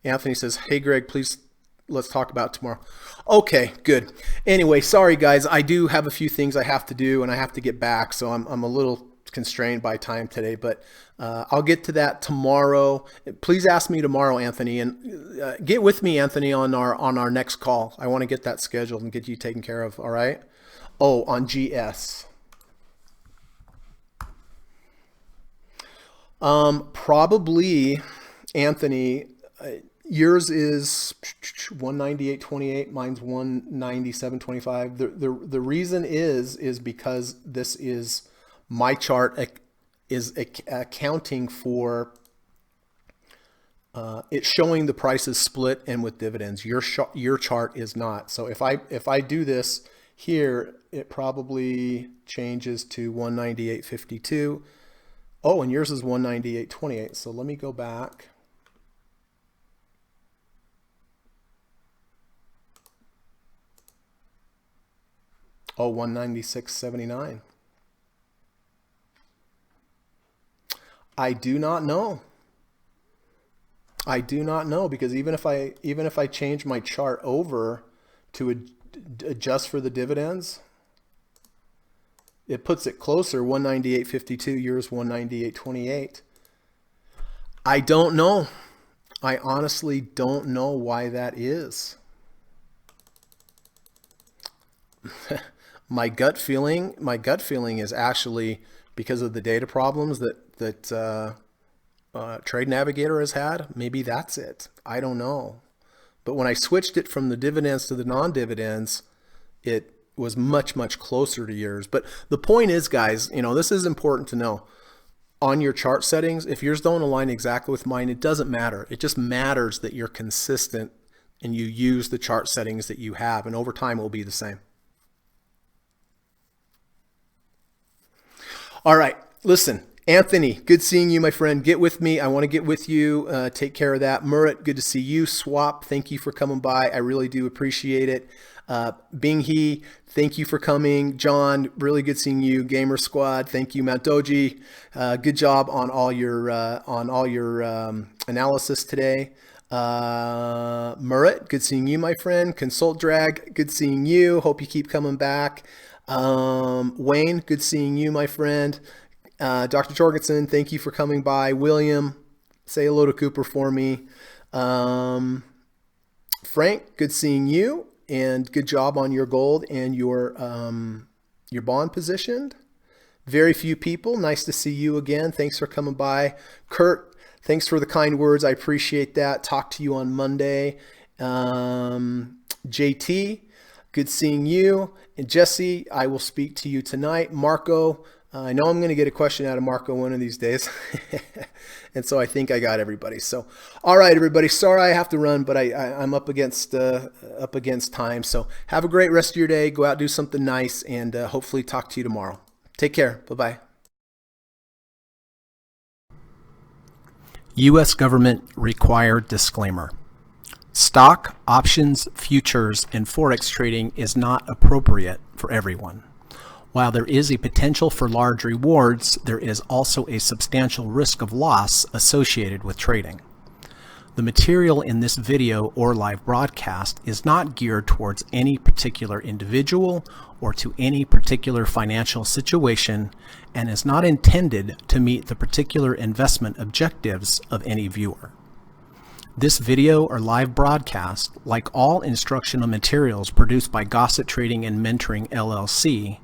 Anthony says, hey, Greg, please, let's talk about tomorrow. Okay, good. Anyway, sorry, guys. I do have a few things I have to do, and I have to get back, so I'm a little constrained by time today, but I'll get to that tomorrow. Please ask me tomorrow, Anthony, and get with me, Anthony, on our next call. I want to get that scheduled and get you taken care of. All right. Oh, on GS. Probably, Anthony. Yours is 198.28. Mine's 197.25. The reason is because this is my chart is accounting for it's showing the prices split and with dividends. Your chart is not. So if I do this here, it probably changes to 198.52. Oh, and yours is 198.28. So let me go back. Oh, 196.79. I do not know. I do not know, because even if I change my chart over to adjust for the dividends, it puts it closer. 198.52. Yours 198.28. I don't know. I honestly don't know why that is. My gut feeling is actually because of the data problems that Trade Navigator has had. Maybe that's it. I don't know. But when I switched it from the dividends to the non-dividends, it was much, much closer to yours. But the point is, guys, this is important to know. On your chart settings, if yours don't align exactly with mine, it doesn't matter. It just matters that you're consistent and you use the chart settings that you have, and over time it will be the same. All right, listen, Anthony, good seeing you, my friend. Get with me. I want to get with you. Take care of that. Murat, good to see you. Swap, thank you for coming by. I really do appreciate it. Bing He, thank you for coming. John, really good seeing you. Gamer Squad, thank you. Mount Doji, good job on all your analysis today. Murat, good seeing you, my friend. Consult Drag, good seeing you. Hope you keep coming back. Wayne, good seeing you, my friend. Dr. Jorgensen, thank you for coming by. William, say hello to Cooper for me. Frank, good seeing you, and good job on your gold and your bond positioned. Very few people. Nice to see you again. Thanks for coming by. Kurt, thanks for the kind words. I appreciate that. Talk to you on Monday. JT, good seeing you. And Jesse, I will speak to you tonight. Marco, I know I'm going to get a question out of Marco one of these days. And so I think I got everybody. So, all right, everybody. Sorry I have to run, but I'm up against time. So have a great rest of your day. Go out, do something nice, and hopefully talk to you tomorrow. Take care. Bye-bye. U.S. government required disclaimer. Stock, options, futures, and forex trading is not appropriate for everyone. While there is a potential for large rewards, there is also a substantial risk of loss associated with trading. The material in this video or live broadcast is not geared towards any particular individual or to any particular financial situation and is not intended to meet the particular investment objectives of any viewer. This video or live broadcast, like all instructional materials produced by Gossett Trading and Mentoring LLC,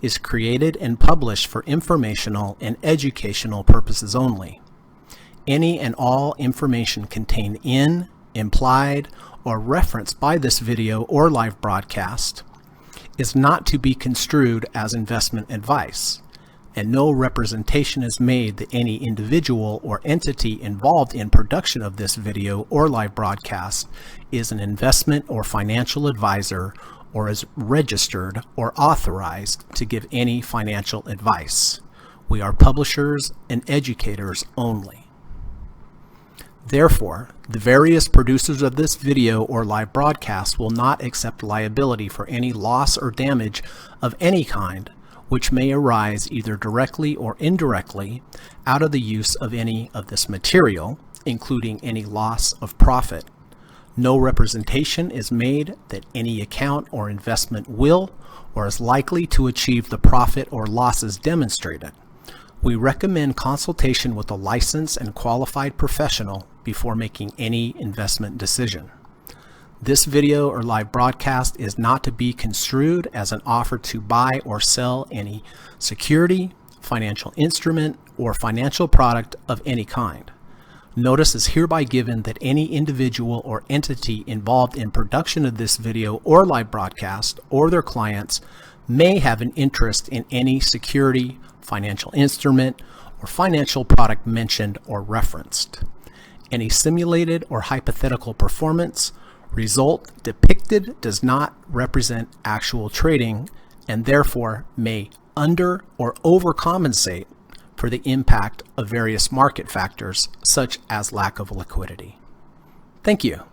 is created and published for informational and educational purposes only. Any and all information contained in, implied, or referenced by this video or live broadcast is not to be construed as investment advice, and no representation is made that any individual or entity involved in production of this video or live broadcast is an investment or financial advisor or is registered or authorized to give any financial advice. We are publishers and educators only. Therefore, the various producers of this video or live broadcast will not accept liability for any loss or damage of any kind which may arise either directly or indirectly out of the use of any of this material, including any loss of profit. No representation is made that any account or investment will or is likely to achieve the profit or losses demonstrated. We recommend consultation with a licensed and qualified professional before making any investment decision. This video or live broadcast is not to be construed as an offer to buy or sell any security, financial instrument, or financial product of any kind. Notice is hereby given that any individual or entity involved in production of this video or live broadcast or their clients may have an interest in any security, financial instrument, or financial product mentioned or referenced. Any simulated or hypothetical performance result depicted does not represent actual trading and therefore may under or overcompensate for the impact of various market factors such as lack of liquidity. Thank you.